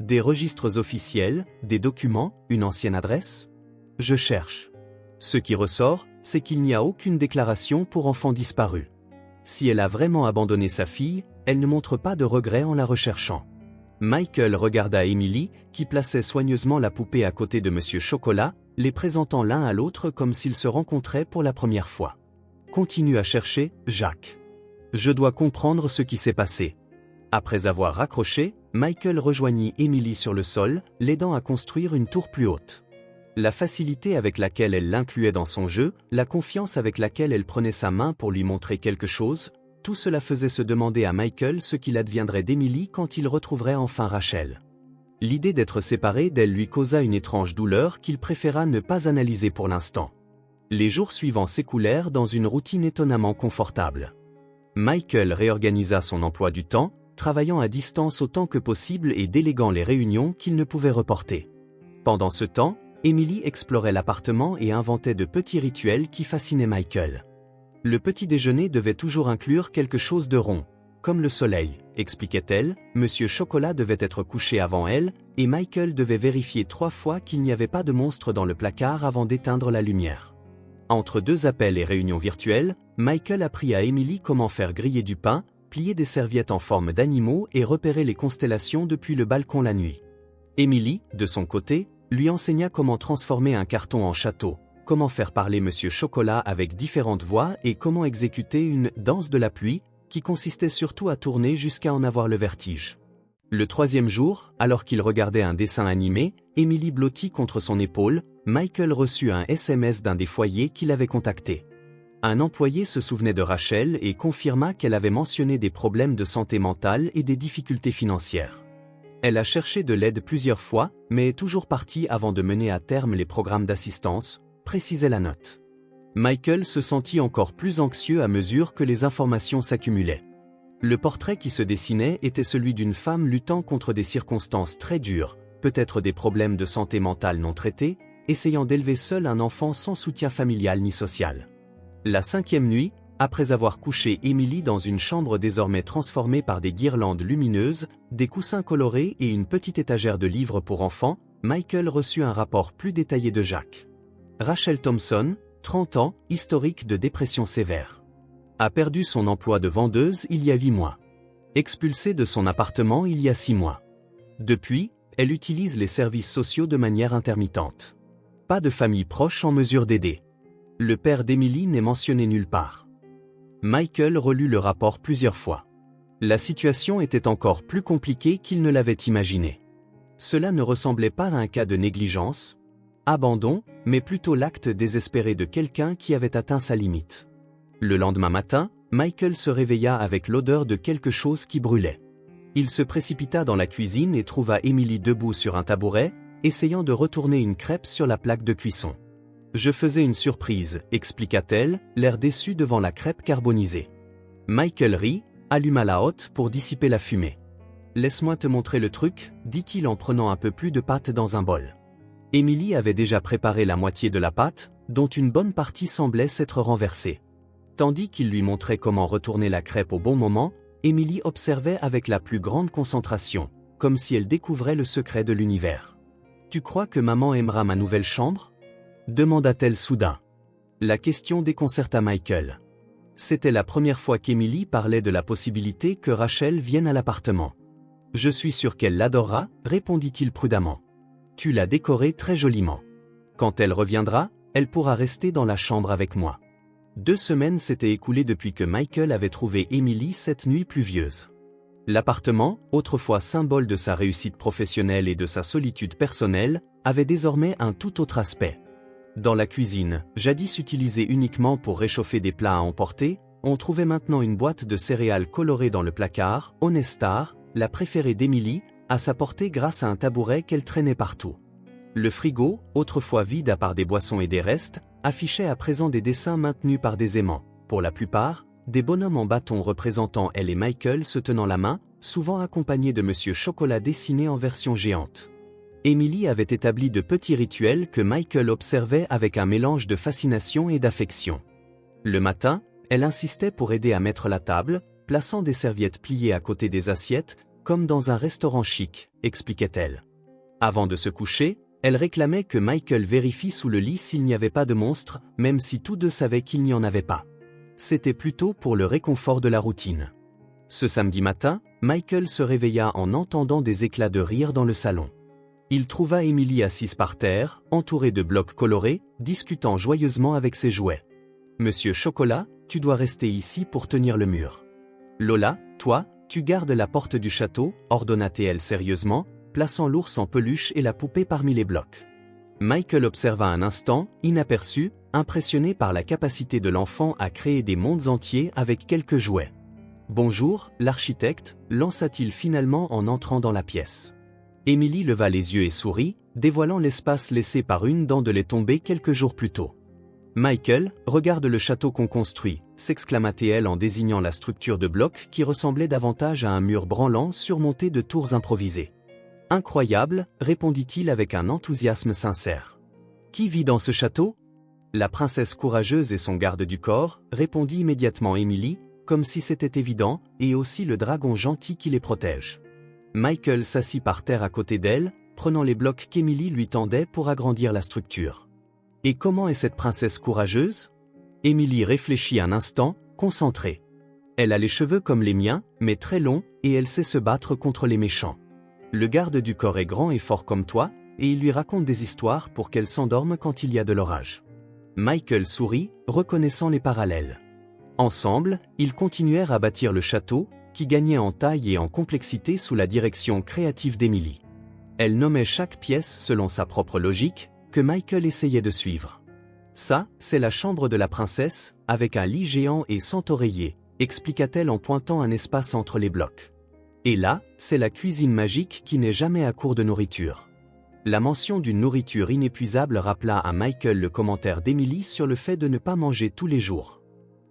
Des registres officiels, des documents, une ancienne adresse ? Je cherche. Ce qui ressort, c'est qu'il n'y a aucune déclaration pour enfant disparu. Si elle a vraiment abandonné sa fille, elle ne montre pas de regret en la recherchant. » Michael regarda Emily, qui plaçait soigneusement la poupée à côté de Monsieur Chocolat, les présentant l'un à l'autre comme s'ils se rencontraient pour la première fois. « Continue à chercher, Jacques. Je dois comprendre ce qui s'est passé. » Après avoir raccroché, Michael rejoignit Emily sur le sol, l'aidant à construire une tour plus haute. La facilité avec laquelle elle l'incluait dans son jeu, la confiance avec laquelle elle prenait sa main pour lui montrer quelque chose, tout cela faisait se demander à Michael ce qu'il adviendrait d'Emily quand il retrouverait enfin Rachel. L'idée d'être séparé d'elle lui causa une étrange douleur qu'il préféra ne pas analyser pour l'instant. Les jours suivants s'écoulèrent dans une routine étonnamment confortable. Michael réorganisa son emploi du temps, travaillant à distance autant que possible et déléguant les réunions qu'il ne pouvait reporter. Pendant ce temps, Emily explorait l'appartement et inventait de petits rituels qui fascinaient Michael. Le petit déjeuner devait toujours inclure quelque chose de rond, comme le soleil, expliquait-elle. Monsieur Chocolat devait être couché avant elle, et Michael devait vérifier 3 fois qu'il n'y avait pas de monstre dans le placard avant d'éteindre la lumière. Entre 2 appels et réunions virtuelles, Michael apprit à Emily comment faire griller du pain, plier des serviettes en forme d'animaux et repérer les constellations depuis le balcon la nuit. Emily, de son côté, lui enseigna comment transformer un carton en château, comment faire parler Monsieur Chocolat avec différentes voix et comment exécuter une « danse de la pluie » qui consistait surtout à tourner jusqu'à en avoir le vertige. Le 3e jour, alors qu'il regardait un dessin animé, Emily blottit contre son épaule, Michael reçut un SMS d'un des foyers qui l'avait contacté. Un employé se souvenait de Rachel et confirma qu'elle avait mentionné des problèmes de santé mentale et des difficultés financières. Elle a cherché de l'aide plusieurs fois, mais est toujours partie avant de mener à terme les programmes d'assistance, précisait la note. Michael se sentit encore plus anxieux à mesure que les informations s'accumulaient. Le portrait qui se dessinait était celui d'une femme luttant contre des circonstances très dures, peut-être des problèmes de santé mentale non traités, essayant d'élever seule un enfant sans soutien familial ni social. La 5e nuit, après avoir couché Emily dans une chambre désormais transformée par des guirlandes lumineuses, des coussins colorés et une petite étagère de livres pour enfants, Michael reçut un rapport plus détaillé de Jacques. Rachel Thompson, 30 ans, historique de dépression sévère. A perdu son emploi de vendeuse il y a 8 mois. Expulsée de son appartement il y a 6 mois. Depuis, elle utilise les services sociaux de manière intermittente. Pas de famille proche en mesure d'aider. Le père d'Emily n'est mentionné nulle part. Michael relut le rapport plusieurs fois. La situation était encore plus compliquée qu'il ne l'avait imaginé. Cela ne ressemblait pas à un cas de négligence, abandon, mais plutôt l'acte désespéré de quelqu'un qui avait atteint sa limite. Le lendemain matin, Michael se réveilla avec l'odeur de quelque chose qui brûlait. Il se précipita dans la cuisine et trouva Emily debout sur un tabouret, essayant de retourner une crêpe sur la plaque de cuisson. Je faisais une surprise, expliqua-t-elle, l'air déçu devant la crêpe carbonisée. Michael rit, alluma la hotte pour dissiper la fumée. Laisse-moi te montrer le truc, dit-il en prenant un peu plus de pâte dans un bol. Emily avait déjà préparé la moitié de la pâte, dont une bonne partie semblait s'être renversée. Tandis qu'il lui montrait comment retourner la crêpe au bon moment, Emily observait avec la plus grande concentration, comme si elle découvrait le secret de l'univers. « Tu crois que maman aimera ma nouvelle chambre ?» demanda-t-elle soudain. La question déconcerta Michael. C'était la première fois qu'Emily parlait de la possibilité que Rachel vienne à l'appartement. « Je suis sûr qu'elle l'adorera, répondit-il prudemment. Tu l'as décorée très joliment. Quand elle reviendra, elle pourra rester dans la chambre avec moi. » 2 semaines s'étaient écoulées depuis que Michael avait trouvé Emily cette nuit pluvieuse. L'appartement, autrefois symbole de sa réussite professionnelle et de sa solitude personnelle, avait désormais un tout autre aspect. Dans la cuisine, jadis utilisée uniquement pour réchauffer des plats à emporter, on trouvait maintenant une boîte de céréales colorée dans le placard, Honestar, la préférée d'Emily, à sa portée grâce à un tabouret qu'elle traînait partout. Le frigo, autrefois vide à part des boissons et des restes, affichait à présent des dessins maintenus par des aimants, pour la plupart, des bonhommes en bâton représentant elle et Michael se tenant la main, souvent accompagnés de Monsieur Chocolat dessiné en version géante. Emily avait établi de petits rituels que Michael observait avec un mélange de fascination et d'affection. Le matin, elle insistait pour aider à mettre la table, plaçant des serviettes pliées à côté des assiettes, comme dans un restaurant chic, expliquait-elle. Avant de se coucher, elle réclamait que Michael vérifie sous le lit s'il n'y avait pas de monstre, même si tous deux savaient qu'il n'y en avait pas. C'était plutôt pour le réconfort de la routine. Ce samedi matin, Michael se réveilla en entendant des éclats de rire dans le salon. Il trouva Emily assise par terre, entourée de blocs colorés, discutant joyeusement avec ses jouets. « Monsieur Chocolat, tu dois rester ici pour tenir le mur. Lola, toi, tu gardes la porte du château, ordonna-t-elle sérieusement, plaçant l'ours en peluche et la poupée parmi les blocs. Michael observa un instant, inaperçu, impressionné par la capacité de l'enfant à créer des mondes entiers avec quelques jouets. « Bonjour, l'architecte », lança-t-il finalement en entrant dans la pièce. Emily leva les yeux et sourit, dévoilant l'espace laissé par une dent de lait tombée quelques jours plus tôt. « Michael, regarde le château qu'on construit », s'exclama-t-elle en désignant la structure de blocs qui ressemblait davantage à un mur branlant surmonté de tours improvisées. « Incroyable, répondit-il avec un enthousiasme sincère. « Qui vit dans ce château ?»« La princesse courageuse et son garde du corps, répondit immédiatement Emily, comme si c'était évident, et aussi le dragon gentil qui les protège. » Michael s'assit par terre à côté d'elle, prenant les blocs qu'Emily lui tendait pour agrandir la structure. « Et comment est cette princesse courageuse ?» Emily réfléchit un instant, concentrée. « Elle a les cheveux comme les miens, mais très longs, et elle sait se battre contre les méchants. Le garde du corps est grand et fort comme toi, et il lui raconte des histoires pour qu'elle s'endorme quand il y a de l'orage. » Michael sourit, reconnaissant les parallèles. Ensemble, ils continuèrent à bâtir le château, qui gagnait en taille et en complexité sous la direction créative d'Emily. Elle nommait chaque pièce selon sa propre logique, que Michael essayait de suivre. « Ça, c'est la chambre de la princesse, avec un lit géant et sans oreiller, » expliqua-t-elle en pointant un espace entre les blocs. « Et là, c'est la cuisine magique qui n'est jamais à court de nourriture. » La mention d'une nourriture inépuisable rappela à Michael le commentaire d'Emily sur le fait de ne pas manger tous les jours.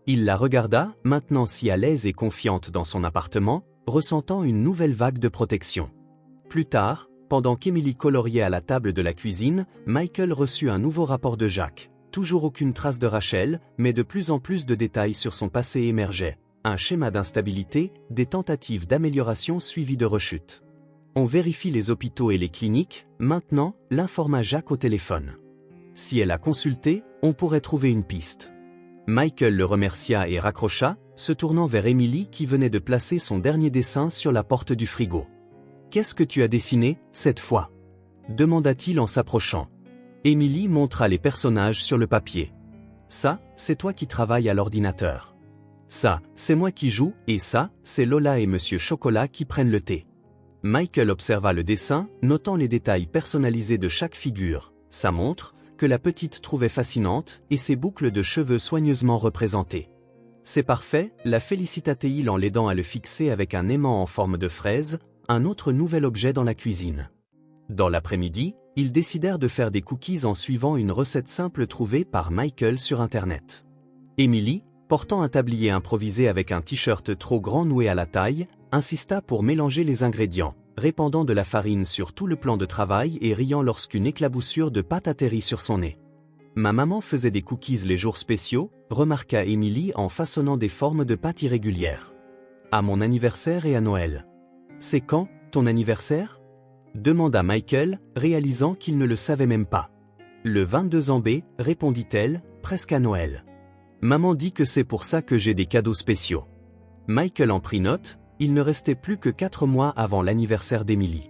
Il la regarda, maintenant si à l'aise et confiante dans son appartement, ressentant une nouvelle vague de protection. Plus tard, pendant qu'Emily coloriait à la table de la cuisine, Michael reçut un nouveau rapport de Jacques. Toujours aucune trace de Rachel, mais de plus en plus de détails sur son passé émergeaient. Un schéma d'instabilité, des tentatives d'amélioration suivies de rechutes. On vérifie les hôpitaux et les cliniques, maintenant, l'informa Jacques au téléphone. Si elle a consulté, on pourrait trouver une piste. Michael le remercia et raccrocha, se tournant vers Emily qui venait de placer son dernier dessin sur la porte du frigo. « Qu'est-ce que tu as dessiné, cette fois ?» demanda-t-il en s'approchant. Emily montra les personnages sur le papier. « Ça, c'est toi qui travailles à l'ordinateur. Ça, c'est moi qui joue, et ça, c'est Lola et Monsieur Chocolat qui prennent le thé. » Michael observa le dessin, notant les détails personnalisés de chaque figure, sa montre, que la petite trouvait fascinante, et ses boucles de cheveux soigneusement représentées. « C'est parfait », la félicita-t-il en l'aidant à le fixer avec un aimant en forme de fraise, un autre nouvel objet dans la cuisine. Dans l'après-midi, ils décidèrent de faire des cookies en suivant une recette simple trouvée par Michael sur Internet. Emily, portant un tablier improvisé avec un t-shirt trop grand noué à la taille, insista pour mélanger les ingrédients, répandant de la farine sur tout le plan de travail et riant lorsqu'une éclaboussure de pâte atterrit sur son nez. « Ma maman faisait des cookies les jours spéciaux », remarqua Emily en façonnant des formes de pâte irrégulières. « À mon anniversaire et à Noël. »« C'est quand, ton anniversaire ?» demanda Michael, réalisant qu'il ne le savait même pas. « Le 22 en B, répondit-elle, presque à Noël. Maman dit que c'est pour ça que j'ai des cadeaux spéciaux. » Michael en prit note, il ne restait plus que 4 mois avant l'anniversaire d'Emily.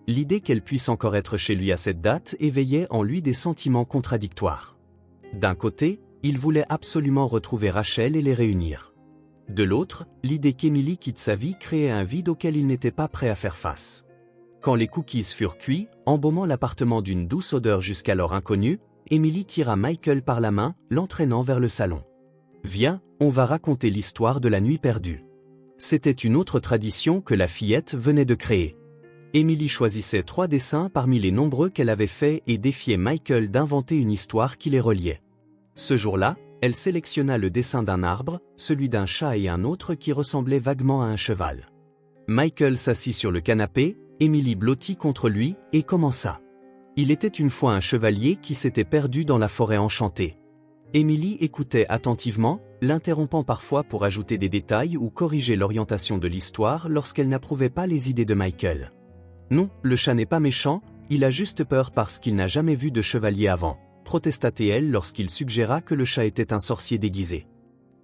L'idée qu'elle puisse encore être chez lui à cette date éveillait en lui des sentiments contradictoires. D'un côté, il voulait absolument retrouver Rachel et les réunir. De l'autre, l'idée qu'Emily quitte sa vie créait un vide auquel il n'était pas prêt à faire face. Quand les cookies furent cuits, embaumant l'appartement d'une douce odeur jusqu'alors inconnue, Emily tira Michael par la main, l'entraînant vers le salon. « Viens, on va raconter l'histoire de la nuit perdue. » C'était une autre tradition que la fillette venait de créer. Emily choisissait 3 dessins parmi les nombreux qu'elle avait faits et défiait Michael d'inventer une histoire qui les reliait. Ce jour-là, elle sélectionna le dessin d'un arbre, celui d'un chat et un autre qui ressemblait vaguement à un cheval. Michael s'assit sur le canapé, Emily blottit contre lui, et commença. Il était une fois un chevalier qui s'était perdu dans la forêt enchantée. Emily écoutait attentivement, l'interrompant parfois pour ajouter des détails ou corriger l'orientation de l'histoire lorsqu'elle n'approuvait pas les idées de Michael. « Non, le chat n'est pas méchant, il a juste peur parce qu'il n'a jamais vu de chevalier avant », protesta-t-elle lorsqu'il suggéra que le chat était un sorcier déguisé.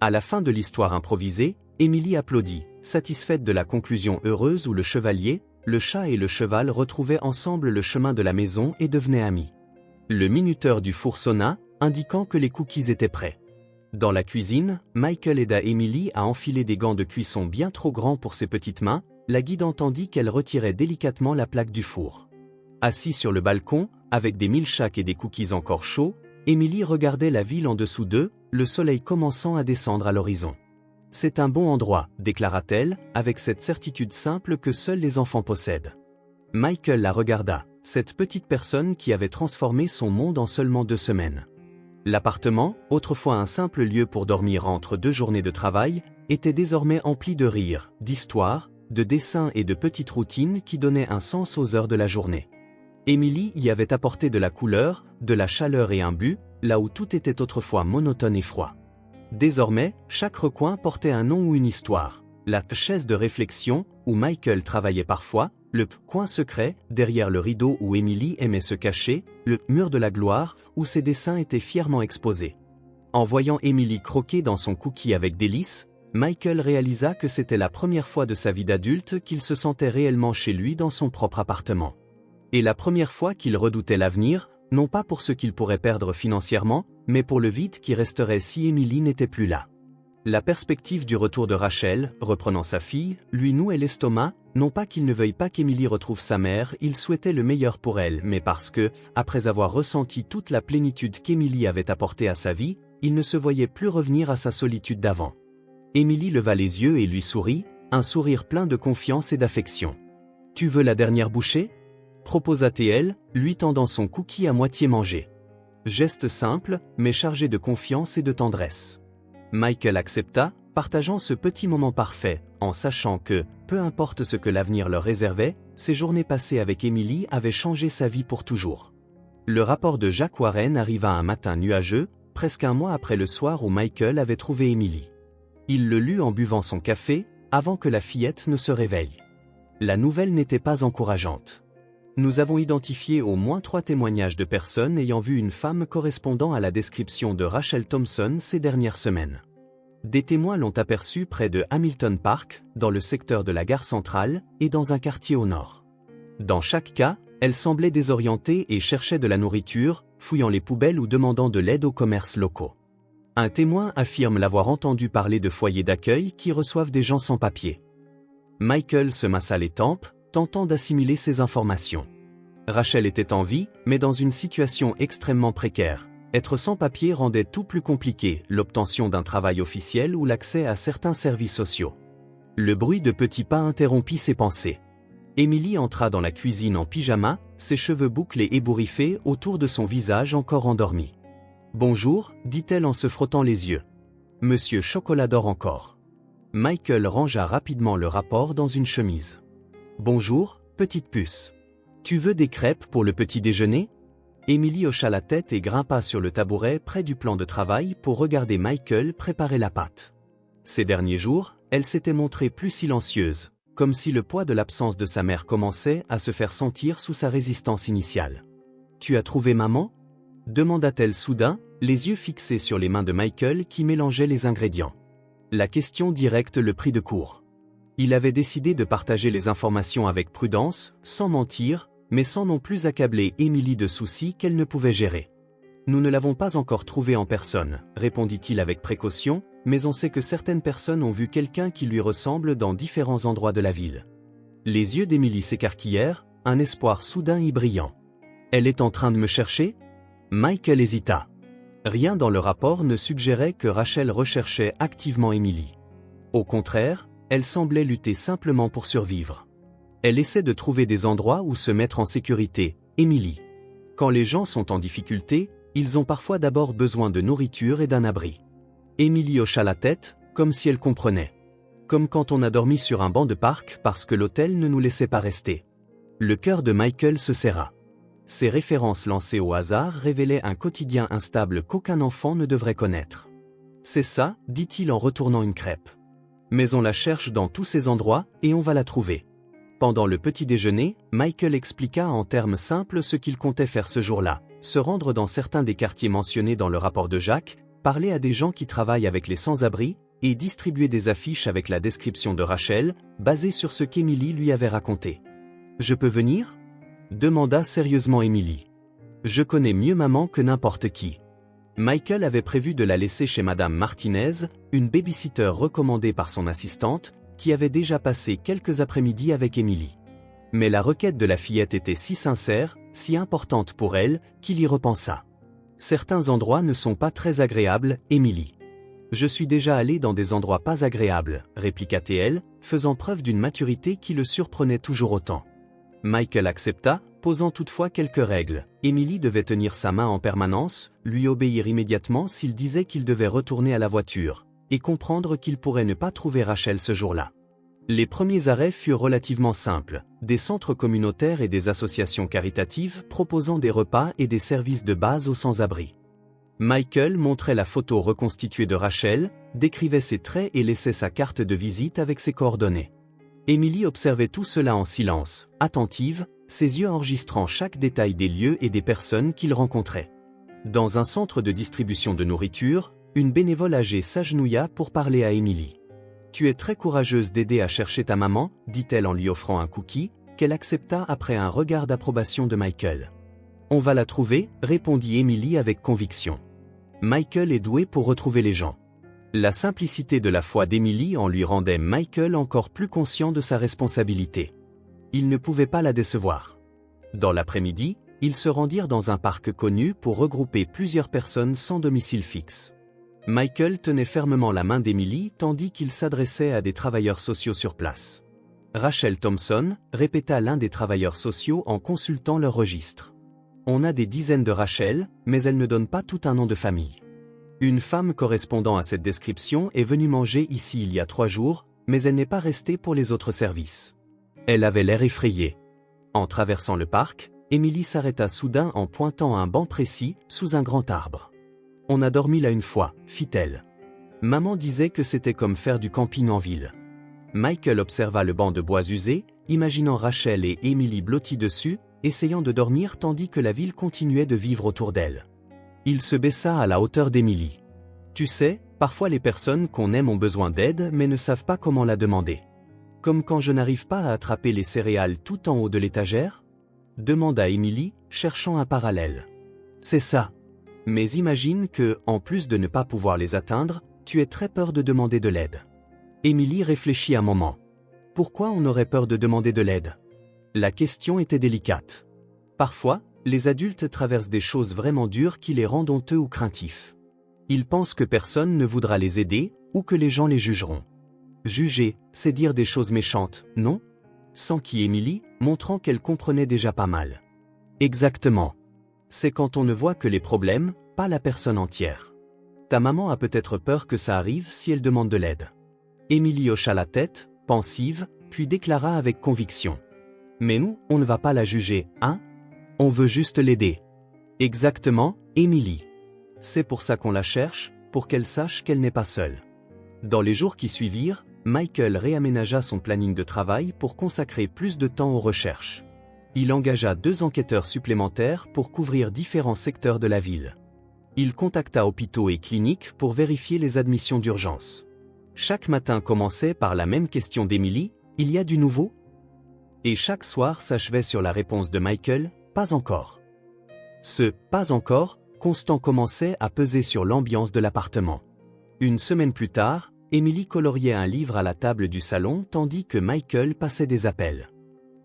À la fin de l'histoire improvisée, Emily applaudit, satisfaite de la conclusion heureuse où le chevalier, le chat et le cheval retrouvaient ensemble le chemin de la maison et devenaient amis. Le minuteur du four sonna, indiquant que les cookies étaient prêts. Dans la cuisine, Michael aida Emily à enfiler des gants de cuisson bien trop grands pour ses petites mains, la guidant tandis qu'elle retirait délicatement la plaque du four. Assis sur le balcon, avec des milkshakes et des cookies encore chauds, Emily regardait la ville en dessous d'eux, le soleil commençant à descendre à l'horizon. « C'est un bon endroit, déclara-t-elle, avec cette certitude simple que seuls les enfants possèdent. » Michael la regarda, cette petite personne qui avait transformé son monde en seulement 2 semaines. L'appartement, autrefois un simple lieu pour dormir entre 2 journées de travail, était désormais empli de rires, d'histoires, de dessins et de petites routines qui donnaient un sens aux heures de la journée. Emily y avait apporté de la couleur, de la chaleur et un but, là où tout était autrefois monotone et froid. Désormais, chaque recoin portait un nom ou une histoire. La chaise de réflexion, où Michael travaillait parfois, le coin secret, derrière le rideau où Emily aimait se cacher, le mur de la gloire, où ses dessins étaient fièrement exposés. En voyant Emily croquer dans son cookie avec délice, Michael réalisa que c'était la première fois de sa vie d'adulte qu'il se sentait réellement chez lui dans son propre appartement. Et la première fois qu'il redoutait l'avenir, non pas pour ce qu'il pourrait perdre financièrement, mais pour le vide qui resterait si Emily n'était plus là. La perspective du retour de Rachel, reprenant sa fille, lui nouait l'estomac, non pas qu'il ne veuille pas qu'Emily retrouve sa mère, il souhaitait le meilleur pour elle, mais parce que, après avoir ressenti toute la plénitude qu'Emily avait apportée à sa vie, il ne se voyait plus revenir à sa solitude d'avant. Emily leva les yeux et lui sourit, un sourire plein de confiance et d'affection. « Tu veux la dernière bouchée ?» proposa-t-elle, lui tendant son cookie à moitié mangé. Geste simple, mais chargé de confiance et de tendresse. Michael accepta, partageant ce petit moment parfait, en sachant que, peu importe ce que l'avenir leur réservait, ces journées passées avec Emily avaient changé sa vie pour toujours. Le rapport de Jack Warren arriva un matin nuageux, presque un mois après le soir où Michael avait trouvé Emily. Il le lut en buvant son café, avant que la fillette ne se réveille. La nouvelle n'était pas encourageante. Nous avons identifié au moins 3 témoignages de personnes ayant vu une femme correspondant à la description de Rachel Thompson ces dernières semaines. Des témoins l'ont aperçue près de Hamilton Park, dans le secteur de la gare centrale, et dans un quartier au nord. Dans chaque cas, elle semblait désorientée et cherchait de la nourriture, fouillant les poubelles ou demandant de l'aide aux commerces locaux. Un témoin affirme l'avoir entendu parler de foyers d'accueil qui reçoivent des gens sans papier. Michael se massa les tempes, tentant d'assimiler ces informations. Rachel était en vie, mais dans une situation extrêmement précaire. Être sans papier rendait tout plus compliqué, l'obtention d'un travail officiel ou l'accès à certains services sociaux. Le bruit de petits pas interrompit ses pensées. Émilie entra dans la cuisine en pyjama, ses cheveux bouclés ébouriffés autour de son visage encore endormi. « Bonjour », dit-elle en se frottant les yeux. « Monsieur Chocolat dort encore. » Michael rangea rapidement le rapport dans une chemise. « Bonjour, petite puce. Tu veux des crêpes pour le petit déjeuner ?» Émilie hocha la tête et grimpa sur le tabouret près du plan de travail pour regarder Michael préparer la pâte. Ces derniers jours, elle s'était montrée plus silencieuse, comme si le poids de l'absence de sa mère commençait à se faire sentir sous sa résistance initiale. « Tu as trouvé maman ?» demanda-t-elle soudain, les yeux fixés sur les mains de Michael qui mélangeaient les ingrédients. La question directe le prit de court. Il avait décidé de partager les informations avec prudence, sans mentir, mais sans non plus accabler Émilie de soucis qu'elle ne pouvait gérer. « Nous ne l'avons pas encore trouvée en personne, » répondit-il avec précaution, mais on sait que certaines personnes ont vu quelqu'un qui lui ressemble dans différents endroits de la ville. Les yeux d'Émilie s'écarquillèrent, un espoir soudain y brillant. « Elle est en train de me chercher ?» Michael hésita. Rien dans le rapport ne suggérait que Rachel recherchait activement Émilie. Au contraire, elle semblait lutter simplement pour survivre. Elle essaie de trouver des endroits où se mettre en sécurité, Émilie. Quand les gens sont en difficulté, ils ont parfois d'abord besoin de nourriture et d'un abri. Émilie hocha la tête, comme si elle comprenait. Comme quand on a dormi sur un banc de parc parce que l'hôtel ne nous laissait pas rester. Le cœur de Michael se serra. Ces références lancées au hasard révélaient un quotidien instable qu'aucun enfant ne devrait connaître. « C'est ça, » dit-il en retournant une crêpe. « Mais on la cherche dans tous ces endroits, et on va la trouver. » Pendant le petit déjeuner, Michael expliqua en termes simples ce qu'il comptait faire ce jour-là, se rendre dans certains des quartiers mentionnés dans le rapport de Jacques, parler à des gens qui travaillent avec les sans-abri, et distribuer des affiches avec la description de Rachel, basée sur ce qu'Émilie lui avait raconté. « Je peux venir ?» demanda sérieusement Émilie. « Je connais mieux maman que n'importe qui. » Michael avait prévu de la laisser chez Madame Martinez, une babysitter recommandée par son assistante, qui avait déjà passé quelques après-midi avec Émilie. Mais la requête de la fillette était si sincère, si importante pour elle, qu'il y repensa. « Certains endroits ne sont pas très agréables, Émilie. »« Je suis déjà allé dans des endroits pas agréables, » répliqua-t-elle, faisant preuve d'une maturité qui le surprenait toujours autant. Michael accepta, posant toutefois quelques règles. Émilie devait tenir sa main en permanence, lui obéir immédiatement s'il disait qu'il devait retourner à la voiture, et comprendre qu'il pourrait ne pas trouver Rachel ce jour-là. Les premiers arrêts furent relativement simples, des centres communautaires et des associations caritatives proposant des repas et des services de base aux sans-abri. Michael montrait la photo reconstituée de Rachel, décrivait ses traits et laissait sa carte de visite avec ses coordonnées. Émilie observait tout cela en silence, attentive, ses yeux enregistrant chaque détail des lieux et des personnes qu'il rencontrait. Dans un centre de distribution de nourriture, une bénévole âgée s'agenouilla pour parler à Émilie. « Tu es très courageuse d'aider à chercher ta maman », dit-elle en lui offrant un cookie, qu'elle accepta après un regard d'approbation de Michael. « On va la trouver », répondit Émilie avec conviction. Michael est doué pour retrouver les gens. La simplicité de la foi d'Émilie en lui rendait Michael encore plus conscient de sa responsabilité. Il ne pouvait pas la décevoir. Dans l'après-midi, ils se rendirent dans un parc connu pour regrouper plusieurs personnes sans domicile fixe. Michael tenait fermement la main d'Émilie tandis qu'il s'adressait à des travailleurs sociaux sur place. « Rachel Thompson », répéta l'un des travailleurs sociaux en consultant leur registre. « On a des dizaines de Rachel, mais elle ne donne pas tout un nom de famille. Une femme correspondant à cette description est venue manger ici il y a 3 jours, mais elle n'est pas restée pour les autres services. » Elle avait l'air effrayée. En traversant le parc, Émilie s'arrêta soudain en pointant un banc précis, sous un grand arbre. « On a dormi là une fois, fit-elle. Maman disait que c'était comme faire du camping en ville. » Michael observa le banc de bois usé, imaginant Rachel et Émilie blotties dessus, essayant de dormir tandis que la ville continuait de vivre autour d'elle. Il se baissa à la hauteur d'Émilie. « Tu sais, parfois les personnes qu'on aime ont besoin d'aide mais ne savent pas comment la demander. Comme quand je n'arrive pas à attraper les céréales tout en haut de l'étagère ?» demanda Émilie, cherchant un parallèle. « C'est ça. Mais imagine que, en plus de ne pas pouvoir les atteindre, tu aies très peur de demander de l'aide. » Émilie réfléchit un moment. Pourquoi on aurait peur de demander de l'aide? La question était délicate. Parfois, les adultes traversent des choses vraiment dures qui les rendent honteux ou craintifs. Ils pensent que personne ne voudra les aider, ou que les gens les jugeront. Juger, c'est dire des choses méchantes, non? Sans qui Émilie, montrant qu'elle comprenait déjà pas mal. Exactement. C'est quand on ne voit que les problèmes, pas la personne entière. Ta maman a peut-être peur que ça arrive si elle demande de l'aide. Émilie hocha la tête, pensive, puis déclara avec conviction. Mais nous, on ne va pas la juger, hein? On veut juste l'aider. Exactement, Émilie. C'est pour ça qu'on la cherche, pour qu'elle sache qu'elle n'est pas seule. Dans les jours qui suivirent, Michael réaménagea son planning de travail pour consacrer plus de temps aux recherches. Il engagea 2 enquêteurs supplémentaires pour couvrir différents secteurs de la ville. Il contacta hôpitaux et cliniques pour vérifier les admissions d'urgence. Chaque matin commençait par la même question d'Émilie, « Il y a du nouveau ?» Et chaque soir s'achevait sur la réponse de Michael, « Pas encore ». Ce « pas encore » constant commençait à peser sur l'ambiance de l'appartement. Une semaine plus tard, Émilie coloriait un livre à la table du salon tandis que Michael passait des appels.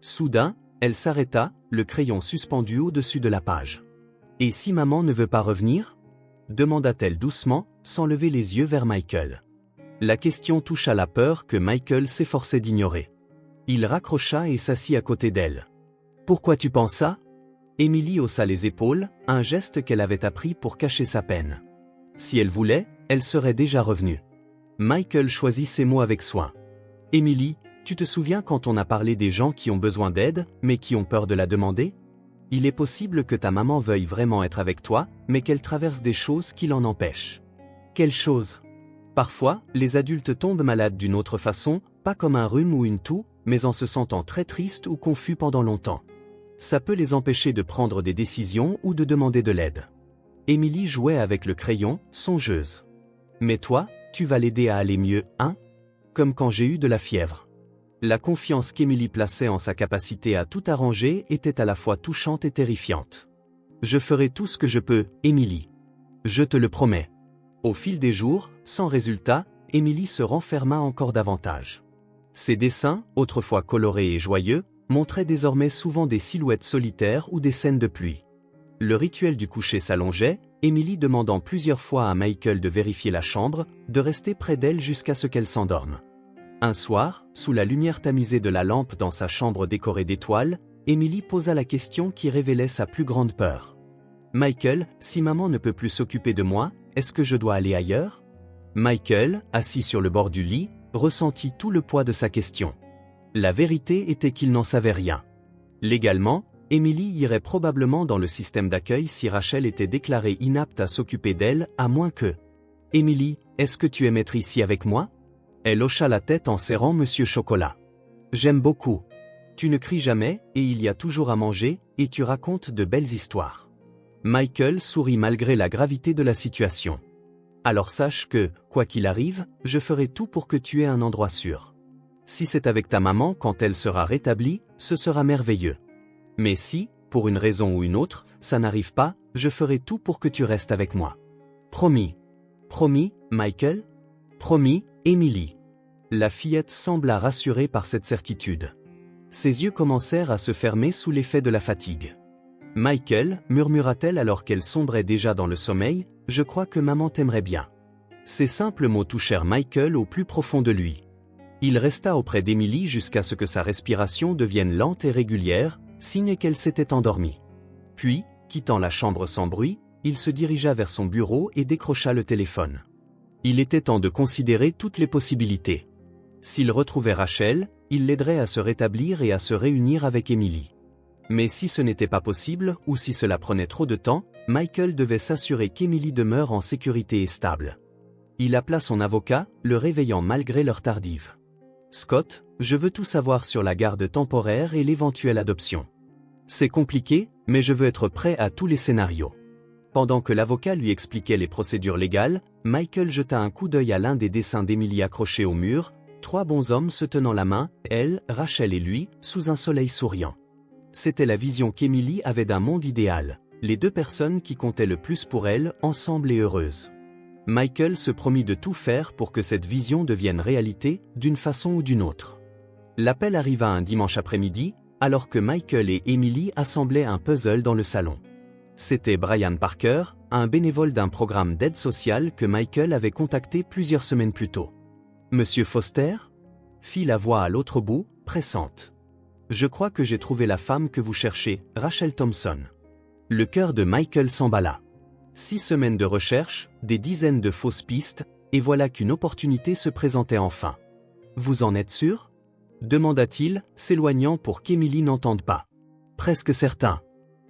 Soudain, elle s'arrêta, le crayon suspendu au-dessus de la page. « Et si maman ne veut pas revenir ?» demanda-t-elle doucement, sans lever les yeux vers Michael. La question toucha la peur que Michael s'efforçait d'ignorer. Il raccrocha et s'assit à côté d'elle. « Pourquoi tu penses ça ?» Émilie haussa les épaules, un geste qu'elle avait appris pour cacher sa peine. Si elle voulait, elle serait déjà revenue. Michael choisit ses mots avec soin. « Émilie, tu te souviens quand on a parlé des gens qui ont besoin d'aide, mais qui ont peur de la demander ? Il est possible que ta maman veuille vraiment être avec toi, mais qu'elle traverse des choses qui l'en empêchent. » Quelles choses ? Parfois, les adultes tombent malades d'une autre façon, pas comme un rhume ou une toux, mais en se sentant très tristes ou confus pendant longtemps. Ça peut les empêcher de prendre des décisions ou de demander de l'aide. Émilie jouait avec le crayon, songeuse. « Mais toi, tu vas l'aider à aller mieux, hein ? Comme quand j'ai eu de la fièvre. » La confiance qu'Émilie plaçait en sa capacité à tout arranger était à la fois touchante et terrifiante. « Je ferai tout ce que je peux, Émilie. Je te le promets. » Au fil des jours, sans résultat, Émilie se renferma encore davantage. Ses dessins, autrefois colorés et joyeux, montraient désormais souvent des silhouettes solitaires ou des scènes de pluie. Le rituel du coucher s'allongeait, Émilie demandant plusieurs fois à Michael de vérifier la chambre, de rester près d'elle jusqu'à ce qu'elle s'endorme. Un soir, sous la lumière tamisée de la lampe dans sa chambre décorée d'étoiles, Émilie posa la question qui révélait sa plus grande peur. « Michael, si maman ne peut plus s'occuper de moi, est-ce que je dois aller ailleurs ?» Michael, assis sur le bord du lit, ressentit tout le poids de sa question. La vérité était qu'il n'en savait rien. Légalement, Émilie irait probablement dans le système d'accueil si Rachel était déclarée inapte à s'occuper d'elle, à moins que... « Émilie, est-ce que tu aimes être ici avec moi ?» Elle hocha la tête en serrant Monsieur Chocolat. « J'aime beaucoup. Tu ne cries jamais, et il y a toujours à manger, et tu racontes de belles histoires. » Michael sourit malgré la gravité de la situation. « Alors sache que, quoi qu'il arrive, je ferai tout pour que tu aies un endroit sûr. Si c'est avec ta maman quand elle sera rétablie, ce sera merveilleux. Mais si, pour une raison ou une autre, ça n'arrive pas, je ferai tout pour que tu restes avec moi. Promis. » Promis, Michael ? Promis, Émilie. La fillette sembla rassurée par cette certitude. Ses yeux commencèrent à se fermer sous l'effet de la fatigue. « Michael, murmura-t-elle alors qu'elle sombrait déjà dans le sommeil, je crois que maman t'aimerait bien. » Ces simples mots touchèrent Michael au plus profond de lui. Il resta auprès d'Émilie jusqu'à ce que sa respiration devienne lente et régulière, signe qu'elle s'était endormie. Puis, quittant la chambre sans bruit, il se dirigea vers son bureau et décrocha le téléphone. Il était temps de considérer toutes les possibilités. S'il retrouvait Rachel, il l'aiderait à se rétablir et à se réunir avec Émilie. Mais si ce n'était pas possible, ou si cela prenait trop de temps, Michael devait s'assurer qu'Émilie demeure en sécurité et stable. Il appela son avocat, le réveillant malgré l'heure tardive. « Scott, je veux tout savoir sur la garde temporaire et l'éventuelle adoption. C'est compliqué, mais je veux être prêt à tous les scénarios. » Pendant que l'avocat lui expliquait les procédures légales, Michael jeta un coup d'œil à l'un des dessins d'Émilie accrochés au mur, 3 bonshommes se tenant la main, elle, Rachel et lui, sous un soleil souriant. C'était la vision qu'Émilie avait d'un monde idéal, les 2 personnes qui comptaient le plus pour elle, ensemble et heureuses. Michael se promit de tout faire pour que cette vision devienne réalité, d'une façon ou d'une autre. L'appel arriva un dimanche après-midi, alors que Michael et Émilie assemblaient un puzzle dans le salon. C'était Brian Parker, un bénévole d'un programme d'aide sociale que Michael avait contacté plusieurs semaines plus tôt. « Monsieur Foster ?» fit la voix à l'autre bout, pressante. Je crois que j'ai trouvé la femme que vous cherchez, Rachel Thompson. Le cœur de Michael s'emballa. 6 semaines de recherche, des dizaines de fausses pistes, et voilà qu'une opportunité se présentait enfin. Vous en êtes sûr? Demanda-t-il, s'éloignant pour qu'Emily n'entende pas. Presque certain.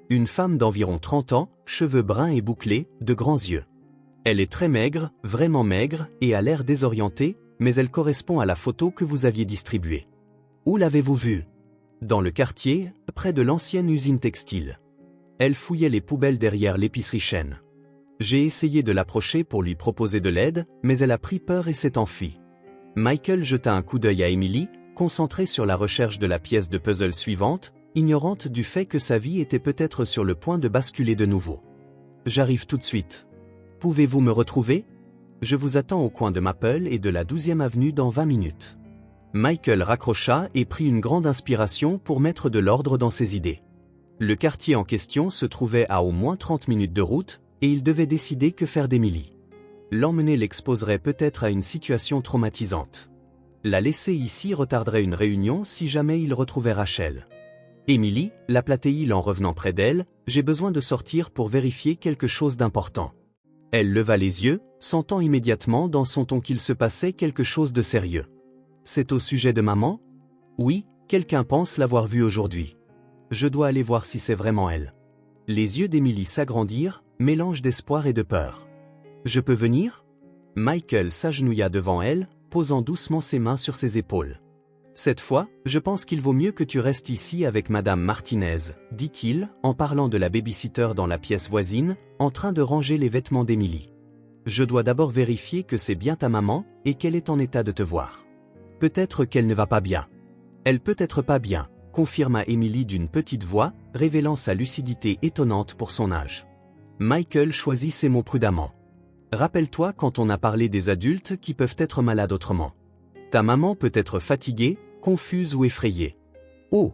Une femme d'environ 30 ans, cheveux bruns et bouclés, de grands yeux. Elle est très maigre, vraiment maigre, et a l'air désorientée, mais elle correspond à la photo que vous aviez distribuée. Où l'avez-vous vue? Dans le quartier, près de l'ancienne usine textile. Elle fouillait les poubelles derrière l'épicerie Chaîne. J'ai essayé de l'approcher pour lui proposer de l'aide, mais elle a pris peur et s'est enfuie. Michael jeta un coup d'œil à Emily, concentrée sur la recherche de la pièce de puzzle suivante, ignorante du fait que sa vie était peut-être sur le point de basculer de nouveau. J'arrive tout de suite. Pouvez-vous me retrouver? Je vous attends au coin de Maple et de la 12e avenue dans 20 minutes. Michael raccrocha et prit une grande inspiration pour mettre de l'ordre dans ses idées. Le quartier en question se trouvait à au moins 30 minutes de route, et il devait décider que faire d'Emily. L'emmener l'exposerait peut-être à une situation traumatisante. La laisser ici retarderait une réunion si jamais il retrouvait Rachel. Emily, l'appelait-il en revenant près d'elle, j'ai besoin de sortir pour vérifier quelque chose d'important. Elle leva les yeux, sentant immédiatement dans son ton qu'il se passait quelque chose de sérieux. C'est au sujet de maman? Oui, quelqu'un pense l'avoir vue aujourd'hui. Je dois aller voir si c'est vraiment elle. Les yeux d'Emily s'agrandirent, mélange d'espoir et de peur. Je peux venir? Michael s'agenouilla devant elle, posant doucement ses mains sur ses épaules. Cette fois, je pense qu'il vaut mieux que tu restes ici avec Madame Martinez, dit-il, en parlant de la babysitter dans la pièce voisine, en train de ranger les vêtements d'Emily. Je dois d'abord vérifier que c'est bien ta maman, et qu'elle est en état de te voir. Peut-être qu'elle ne va pas bien. Elle peut être pas bien, confirma Emily d'une petite voix, révélant sa lucidité étonnante pour son âge. Michael choisit ses mots prudemment. Rappelle-toi quand on a parlé des adultes qui peuvent être malades autrement. Ta maman peut être fatiguée, confuse ou effrayée. Oh!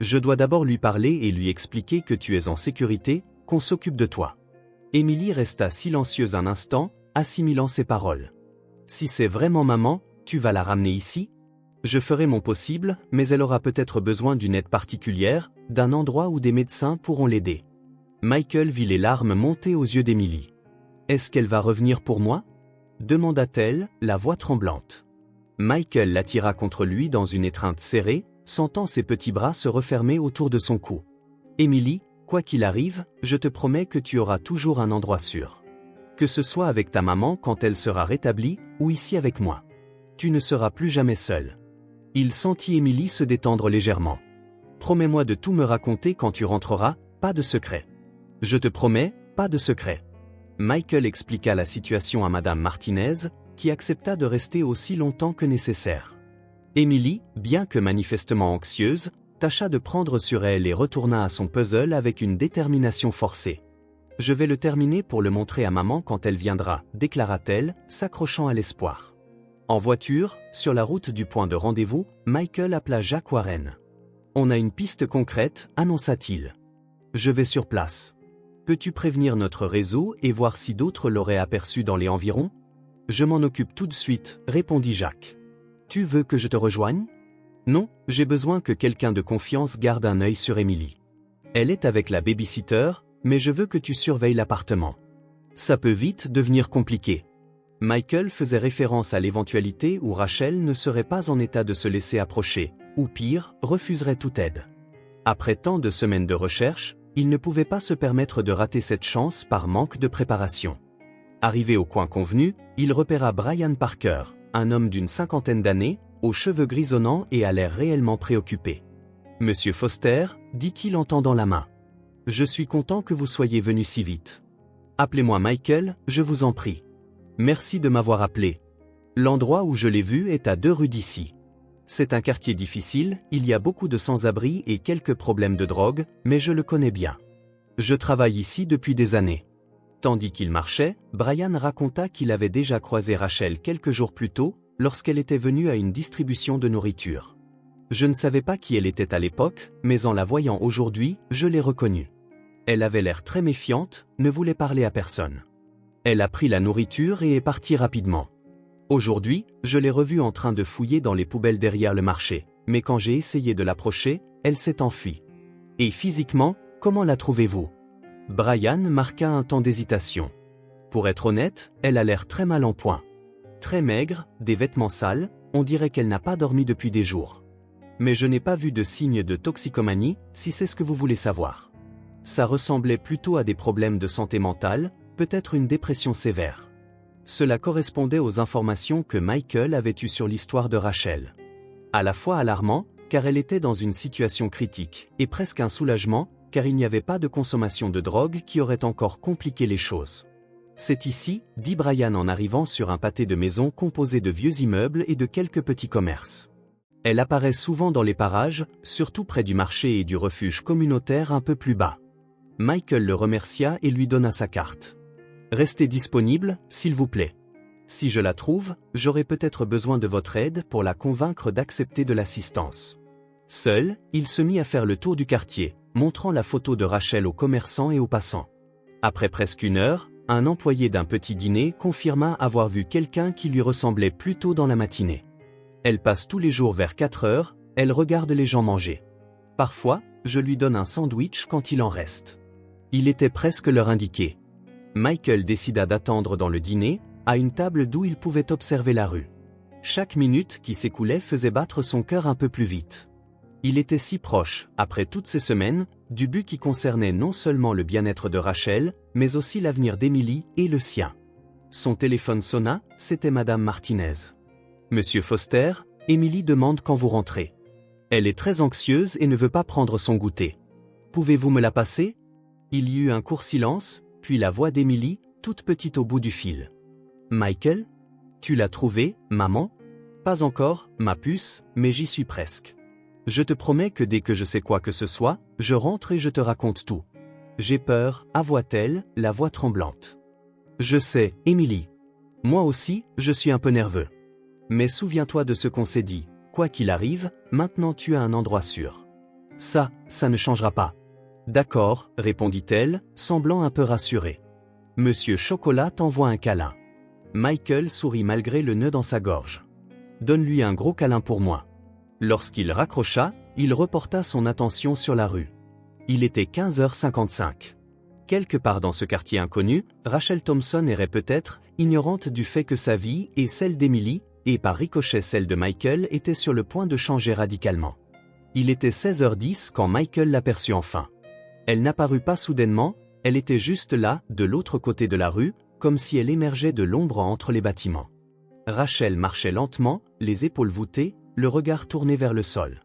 Je dois d'abord lui parler et lui expliquer que tu es en sécurité, qu'on s'occupe de toi. Emily resta silencieuse un instant, assimilant ses paroles. Si c'est vraiment maman, tu vas la ramener ici? Je ferai mon possible, mais elle aura peut-être besoin d'une aide particulière, d'un endroit où des médecins pourront l'aider. Michael vit les larmes monter aux yeux d'Emily. Est-ce qu'elle va revenir pour moi? Demanda-t-elle, la voix tremblante. Michael l'attira contre lui dans une étreinte serrée, sentant ses petits bras se refermer autour de son cou. Emily, quoi qu'il arrive, je te promets que tu auras toujours un endroit sûr. Que ce soit avec ta maman quand elle sera rétablie, ou ici avec moi. Tu ne seras plus jamais seule. Il sentit Emily se détendre légèrement. Promets-moi de tout me raconter quand tu rentreras, pas de secret. Je te promets, pas de secret. Michael expliqua la situation à Madame Martinez, qui accepta de rester aussi longtemps que nécessaire. Emily, bien que manifestement anxieuse, tâcha de prendre sur elle et retourna à son puzzle avec une détermination forcée. Je vais le terminer pour le montrer à maman quand elle viendra, déclara-t-elle, s'accrochant à l'espoir. En voiture, sur la route du point de rendez-vous, Michael appela Jack Warren. On a une piste concrète, annonça-t-il. Je vais sur place. Peux-tu prévenir notre réseau et voir si d'autres l'auraient aperçu dans les environs? Je m'en occupe tout de suite, répondit Jack. Tu veux que je te rejoigne? Non, j'ai besoin que quelqu'un de confiance garde un œil sur Emily. Elle est avec la babysitter, mais je veux que tu surveilles l'appartement. Ça peut vite devenir compliqué. Michael faisait référence à l'éventualité où Rachel ne serait pas en état de se laisser approcher, ou pire, refuserait toute aide. Après tant de semaines de recherche, il ne pouvait pas se permettre de rater cette chance par manque de préparation. Arrivé au coin convenu, il repéra Brian Parker, un homme d'une 50aine d'années, aux cheveux grisonnants et à l'air réellement préoccupé. « Monsieur Foster, dit-il en tendant la main. Je suis content que vous soyez venu si vite. Appelez-moi Michael, je vous en prie. Merci de m'avoir appelé. L'endroit où je l'ai vu est à 2 rues d'ici. C'est un quartier difficile, il y a beaucoup de sans-abri et quelques problèmes de drogue, mais je le connais bien. Je travaille ici depuis des années. » Tandis qu'il marchait, Brian raconta qu'il avait déjà croisé Rachel quelques jours plus tôt, lorsqu'elle était venue à une distribution de nourriture. Je ne savais pas qui elle était à l'époque, mais en la voyant aujourd'hui, je l'ai reconnue. Elle avait l'air très méfiante, ne voulait parler à personne. Elle a pris la nourriture et est partie rapidement. Aujourd'hui, je l'ai revue en train de fouiller dans les poubelles derrière le marché, mais quand j'ai essayé de l'approcher, elle s'est enfuie. Et physiquement, comment la trouvez-vous? Brian marqua un temps d'hésitation. Pour être honnête, elle a l'air très mal en point. Très maigre, des vêtements sales, on dirait qu'elle n'a pas dormi depuis des jours. Mais je n'ai pas vu de signe de toxicomanie, si c'est ce que vous voulez savoir. Ça ressemblait plutôt à des problèmes de santé mentale, peut-être une dépression sévère. Cela correspondait aux informations que Michael avait eues sur l'histoire de Rachel. À la fois alarmant, car elle était dans une situation critique, et presque un soulagement, car il n'y avait pas de consommation de drogue qui aurait encore compliqué les choses. C'est ici, dit Brian en arrivant sur un pâté de maison composé de vieux immeubles et de quelques petits commerces. Elle apparaît souvent dans les parages, surtout près du marché et du refuge communautaire un peu plus bas. Michael le remercia et lui donna sa carte. « Restez disponible, s'il vous plaît. Si je la trouve, j'aurai peut-être besoin de votre aide pour la convaincre d'accepter de l'assistance. » Seul, il se mit à faire le tour du quartier, montrant la photo de Rachel aux commerçants et aux passants. Après presque une heure, un employé d'un petit dîner confirma avoir vu quelqu'un qui lui ressemblait plus tôt dans la matinée. Elle passe tous les jours vers 4 heures, elle regarde les gens manger. Parfois, je lui donne un sandwich quand il en reste. Il était presque l'heure indiquée. Michael décida d'attendre dans le dîner, à une table d'où il pouvait observer la rue. Chaque minute qui s'écoulait faisait battre son cœur un peu plus vite. Il était si proche, après toutes ces semaines, du but qui concernait non seulement le bien-être de Rachel, mais aussi l'avenir d'Emily et le sien. Son téléphone sonna, c'était Madame Martinez. « Monsieur Foster, Emily demande quand vous rentrez. Elle est très anxieuse et ne veut pas prendre son goûter. Pouvez-vous me la passer ?» Il y eut un court silence, puis la voix d'Emily, toute petite au bout du fil. « Michael? Tu l'as trouvée, maman? » « Pas encore, ma puce, mais j'y suis presque. Je te promets que dès que je sais quoi que ce soit, je rentre et je te raconte tout. J'ai peur, avoua-t-elle, la voix tremblante. Je sais, Emily. Moi aussi, je suis un peu nerveux. Mais souviens-toi de ce qu'on s'est dit, quoi qu'il arrive, maintenant tu as un endroit sûr. Ça ne changera pas. D'accord, répondit-elle, semblant un peu rassurée. Monsieur Chocolat t'envoie un câlin. Michael sourit malgré le nœud dans sa gorge. Donne-lui un gros câlin pour moi. Lorsqu'il raccrocha, il reporta son attention sur la rue. Il était 15h55. Quelque part dans ce quartier inconnu, Rachel Thompson errait peut-être, ignorante du fait que sa vie et celle d'Emily, et par ricochet celle de Michael, étaient sur le point de changer radicalement. Il était 16h10 quand Michael l'aperçut enfin. Elle n'apparut pas soudainement, elle était juste là, de l'autre côté de la rue, comme si elle émergeait de l'ombre entre les bâtiments. Rachel marchait lentement, les épaules voûtées, le regard tourné vers le sol.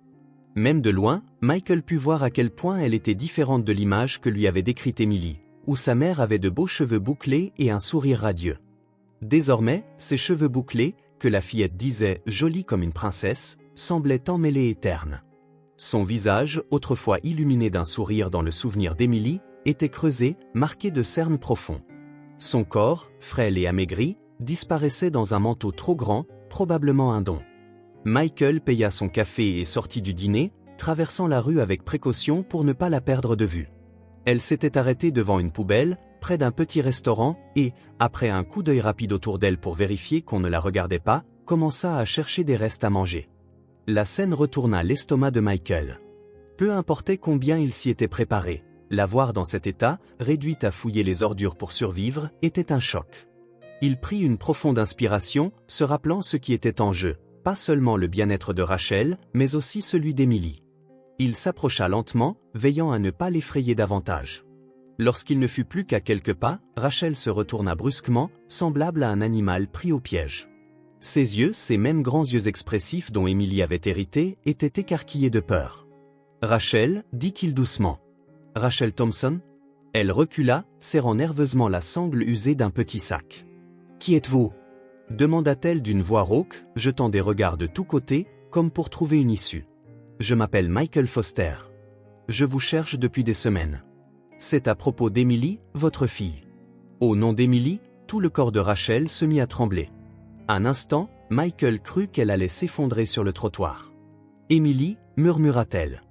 Même de loin, Michael put voir à quel point elle était différente de l'image que lui avait décrite Emily, où sa mère avait de beaux cheveux bouclés et un sourire radieux. Désormais, ses cheveux bouclés, que la fillette disait « jolie comme une princesse », semblaient emmêlés et ternes. Son visage, autrefois illuminé d'un sourire dans le souvenir d'Emily, était creusé, marqué de cernes profonds. Son corps, frêle et amaigri, disparaissait dans un manteau trop grand, probablement un don. Michael paya son café et sortit du dîner, traversant la rue avec précaution pour ne pas la perdre de vue. Elle s'était arrêtée devant une poubelle, près d'un petit restaurant, et, après un coup d'œil rapide autour d'elle pour vérifier qu'on ne la regardait pas, commença à chercher des restes à manger. La scène retourna l'estomac de Michael. Peu importait combien il s'y était préparé, la voir dans cet état, réduite à fouiller les ordures pour survivre, était un choc. Il prit une profonde inspiration, se rappelant ce qui était en jeu, pas seulement le bien-être de Rachel, mais aussi celui d'Emily. Il s'approcha lentement, veillant à ne pas l'effrayer davantage. Lorsqu'il ne fut plus qu'à quelques pas, Rachel se retourna brusquement, semblable à un animal pris au piège. Ses yeux, ces mêmes grands yeux expressifs dont Emily avait hérité, étaient écarquillés de peur. « Rachel, dit-il doucement. Rachel Thompson ?» Elle recula, serrant nerveusement la sangle usée d'un petit sac. « Qui êtes-vous » demanda-t-elle d'une voix rauque, jetant des regards de tous côtés, comme pour trouver une issue. « Je m'appelle Michael Foster. Je vous cherche depuis des semaines. C'est à propos d'Emily, votre fille. » Au nom d'Emily, tout le corps de Rachel se mit à trembler. Un instant, Michael crut qu'elle allait s'effondrer sur le trottoir. « Emily, murmura-t-elle.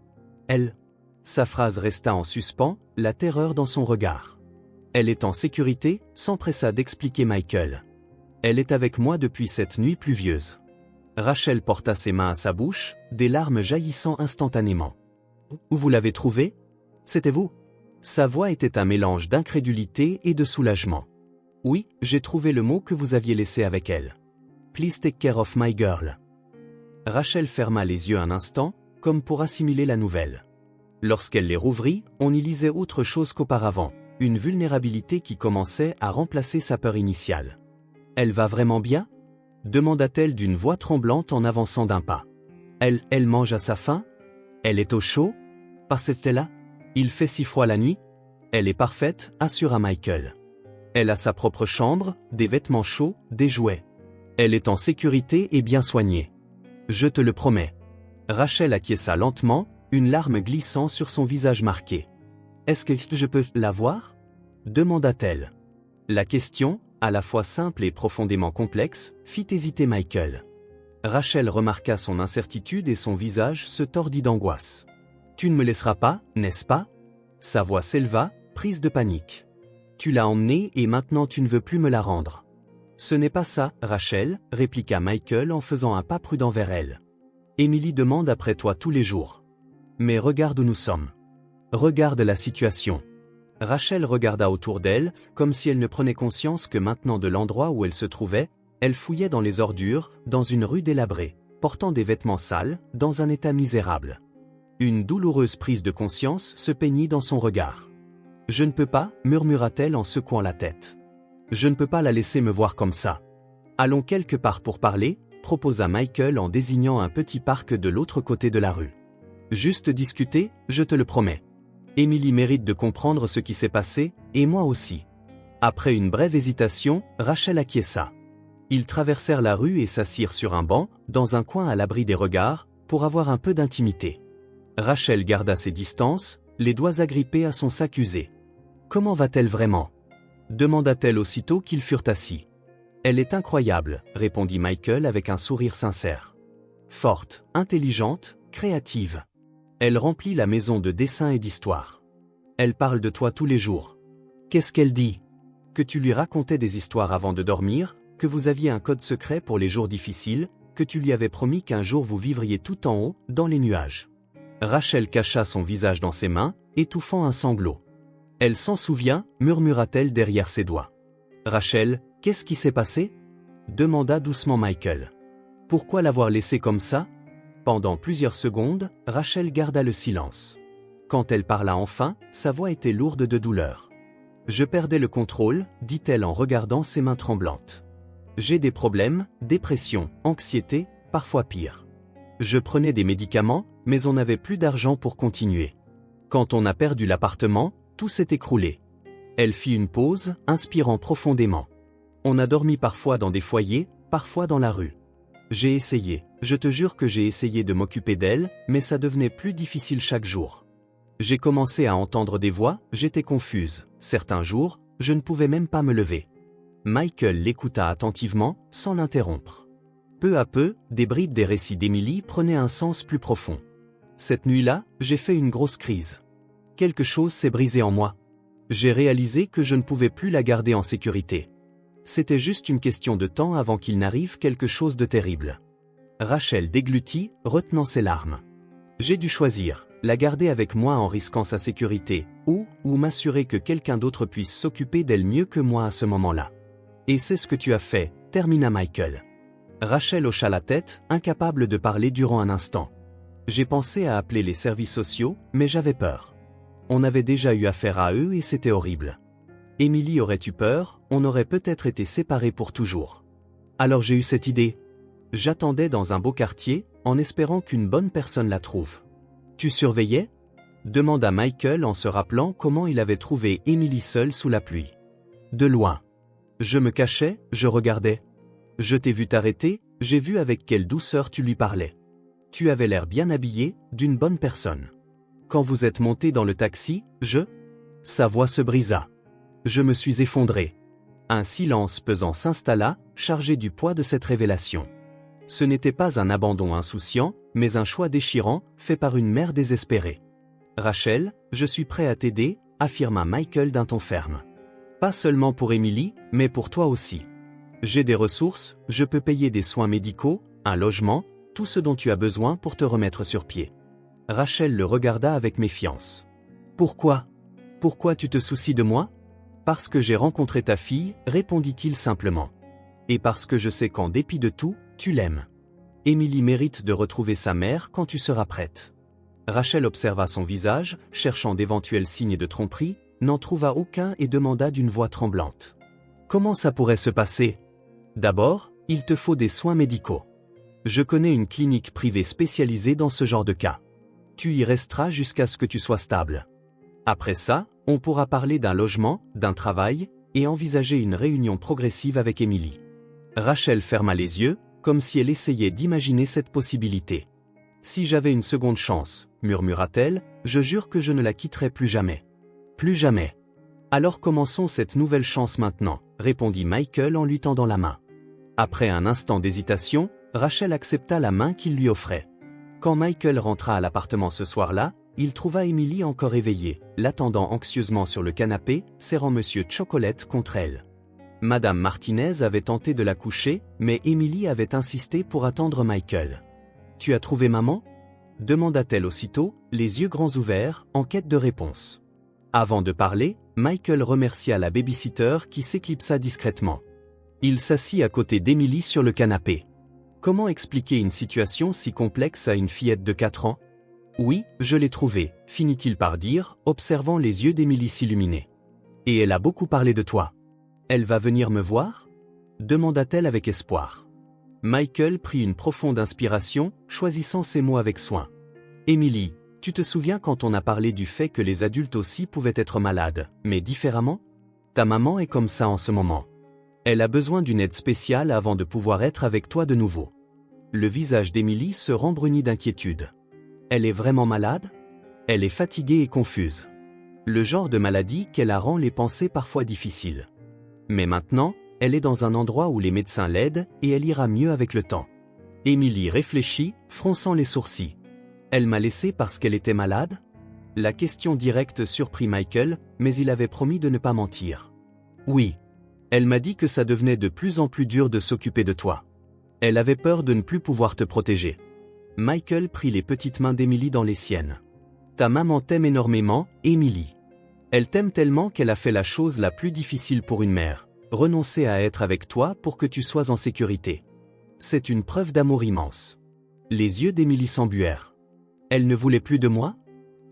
Elle. » Sa phrase resta en suspens, la terreur dans son regard. « Elle est en sécurité ?» s'empressa d'expliquer Michael. « Elle est avec moi depuis cette nuit pluvieuse. » Rachel porta ses mains à sa bouche, des larmes jaillissant instantanément. Où vous l'avez trouvé? C'était vous? Sa voix était un mélange d'incrédulité et de soulagement. Oui, j'ai trouvé le mot que vous aviez laissé avec elle. Please take care of my girl. Rachel ferma les yeux un instant, comme pour assimiler la nouvelle. Lorsqu'elle les rouvrit, on y lisait autre chose qu'auparavant, une vulnérabilité qui commençait à remplacer sa peur initiale. Elle va vraiment bien? Demanda-t-elle d'une voix tremblante en avançant d'un pas. Elle mange à sa faim? Elle est au chaud? Passait-elle là? Il fait si froid la nuit? Elle est parfaite, assura Michael. Elle a sa propre chambre, des vêtements chauds, des jouets. Elle est en sécurité et bien soignée. Je te le promets. Rachel acquiesça lentement, une larme glissant sur son visage marqué. Est-ce que je peux la voir? Demanda-t-elle. La question, à la fois simple et profondément complexe, fit hésiter Michael. Rachel remarqua son incertitude et son visage se tordit d'angoisse. Tu ne me laisseras pas, n'est-ce pas? Sa voix s'éleva, prise de panique. Tu l'as emmenée et maintenant tu ne veux plus me la rendre. Ce n'est pas ça, Rachel, répliqua Michael en faisant un pas prudent vers elle. Emily demande après toi tous les jours. Mais regarde où nous sommes. Regarde la situation. Rachel regarda autour d'elle, comme si elle ne prenait conscience que maintenant de l'endroit où elle se trouvait, elle fouillait dans les ordures, dans une rue délabrée, portant des vêtements sales, dans un état misérable. Une douloureuse prise de conscience se peignit dans son regard. Je ne peux pas, murmura-t-elle en secouant la tête. Je ne peux pas la laisser me voir comme ça. Allons quelque part pour parler, proposa Michael en désignant un petit parc de l'autre côté de la rue. Juste discuter, je te le promets. Emily mérite de comprendre ce qui s'est passé, et moi aussi. Après une brève hésitation, Rachel acquiesça. Ils traversèrent la rue et s'assirent sur un banc, dans un coin à l'abri des regards, pour avoir un peu d'intimité. Rachel garda ses distances, les doigts agrippés à son sac usé. Comment va-t-elle vraiment? Demanda-t-elle aussitôt qu'ils furent assis. Elle est incroyable, répondit Michael avec un sourire sincère. Forte, intelligente, créative. Elle remplit la maison de dessins et d'histoires. Elle parle de toi tous les jours. Qu'est-ce qu'elle dit? Que tu lui racontais des histoires avant de dormir, que vous aviez un code secret pour les jours difficiles, que tu lui avais promis qu'un jour vous vivriez tout en haut, dans les nuages. Rachel cacha son visage dans ses mains, étouffant un sanglot. Elle s'en souvient, murmura-t-elle derrière ses doigts. Rachel, qu'est-ce qui s'est passé? Demanda doucement Michael. Pourquoi l'avoir laissé comme ça? Pendant plusieurs secondes, Rachel garda le silence. Quand elle parla enfin, sa voix était lourde de douleur. Je perdais le contrôle, dit-elle en regardant ses mains tremblantes. J'ai des problèmes, dépression, anxiété, parfois pire. Je prenais des médicaments, mais on n'avait plus d'argent pour continuer. Quand on a perdu l'appartement, tout s'est écroulé. Elle fit une pause, inspirant profondément. On a dormi parfois dans des foyers, parfois dans la rue. J'ai essayé, je te jure que j'ai essayé de m'occuper d'elle, mais ça devenait plus difficile chaque jour. J'ai commencé à entendre des voix, j'étais confuse. Certains jours, je ne pouvais même pas me lever. Michael l'écouta attentivement, sans l'interrompre. Peu à peu, des bribes des récits d'Emily prenaient un sens plus profond. Cette nuit-là, j'ai fait une grosse crise. Quelque chose s'est brisé en moi. J'ai réalisé que je ne pouvais plus la garder en sécurité. C'était juste une question de temps avant qu'il n'arrive quelque chose de terrible. Rachel déglutit, retenant ses larmes. J'ai dû choisir, la garder avec moi en risquant sa sécurité, ou m'assurer que quelqu'un d'autre puisse s'occuper d'elle mieux que moi à ce moment-là. Et c'est ce que tu as fait, termina Michael. Rachel hocha la tête, incapable de parler durant un instant. J'ai pensé à appeler les services sociaux, mais j'avais peur. On avait déjà eu affaire à eux et c'était horrible. Emily aurait eu peur, on aurait peut-être été séparés pour toujours. Alors j'ai eu cette idée. J'attendais dans un beau quartier, en espérant qu'une bonne personne la trouve. Tu surveillais? Demanda Michael en se rappelant comment il avait trouvé Emily seule sous la pluie. De loin. Je me cachais, je regardais. Je t'ai vu t'arrêter, j'ai vu avec quelle douceur tu lui parlais. Tu avais l'air bien habillé, d'une bonne personne. Quand vous êtes monté dans le taxi, Sa voix se brisa. Je me suis effondré. Un silence pesant s'installa, chargé du poids de cette révélation. Ce n'était pas un abandon insouciant, mais un choix déchirant, fait par une mère désespérée. Rachel, je suis prêt à t'aider, affirma Michael d'un ton ferme. Pas seulement pour Emily, mais pour toi aussi. J'ai des ressources, je peux payer des soins médicaux, un logement, tout ce dont tu as besoin pour te remettre sur pied. Rachel le regarda avec méfiance. Pourquoi? Pourquoi tu te soucies de moi? Parce que j'ai rencontré ta fille, répondit-il simplement. Et parce que je sais qu'en dépit de tout, tu l'aimes. Émilie mérite de retrouver sa mère quand tu seras prête. Rachel observa son visage, cherchant d'éventuels signes de tromperie, n'en trouva aucun et demanda d'une voix tremblante. Comment ça pourrait se passer? D'abord, il te faut des soins médicaux. Je connais une clinique privée spécialisée dans ce genre de cas. Tu y resteras jusqu'à ce que tu sois stable. Après ça, on pourra parler d'un logement, d'un travail, et envisager une réunion progressive avec Émilie. Rachel ferma les yeux, comme si elle essayait d'imaginer cette possibilité. Si j'avais une seconde chance, murmura-t-elle, je jure que je ne la quitterai plus jamais. Plus jamais. Alors commençons cette nouvelle chance maintenant, répondit Michael en lui tendant la main. Après un instant d'hésitation, Rachel accepta la main qu'il lui offrait. Quand Michael rentra à l'appartement ce soir-là, il trouva Émilie encore éveillée, l'attendant anxieusement sur le canapé, serrant Monsieur Chocolate contre elle. Madame Martinez avait tenté de la coucher, mais Émilie avait insisté pour attendre Michael. « Tu as trouvé maman ?» demanda-t-elle aussitôt, les yeux grands ouverts, en quête de réponse. Avant de parler, Michael remercia la babysitter qui s'éclipsa discrètement. Il s'assit à côté d'Émilie sur le canapé. Comment expliquer une situation si complexe à une fillette de 4 ans? Oui, je l'ai trouvée, finit-il par dire, observant les yeux d'Émilie s'illuminer. Et elle a beaucoup parlé de toi. Elle va venir me voir? Demanda-t-elle avec espoir. Michael prit une profonde inspiration, choisissant ses mots avec soin. Émilie, tu te souviens quand on a parlé du fait que les adultes aussi pouvaient être malades, mais différemment? Ta maman est comme ça en ce moment. Elle a besoin d'une aide spéciale avant de pouvoir être avec toi de nouveau. Le visage d'Émilie se rembrunit d'inquiétude. Elle est vraiment malade? Elle est fatiguée et confuse. Le genre de maladie qu'elle a rend les pensées parfois difficiles. Mais maintenant, elle est dans un endroit où les médecins l'aident et elle ira mieux avec le temps. Émilie réfléchit, fronçant les sourcils. Elle m'a laissé parce qu'elle était malade? La question directe surprit Michael, mais il avait promis de ne pas mentir. Oui. Elle m'a dit que ça devenait de plus en plus dur de s'occuper de toi. Elle avait peur de ne plus pouvoir te protéger. Michael prit les petites mains d'Émilie dans les siennes. Ta maman t'aime énormément, Émilie. Elle t'aime tellement qu'elle a fait la chose la plus difficile pour une mère, renoncer à être avec toi pour que tu sois en sécurité. C'est une preuve d'amour immense. Les yeux d'Émilie s'embuèrent. Elle ne voulait plus de moi?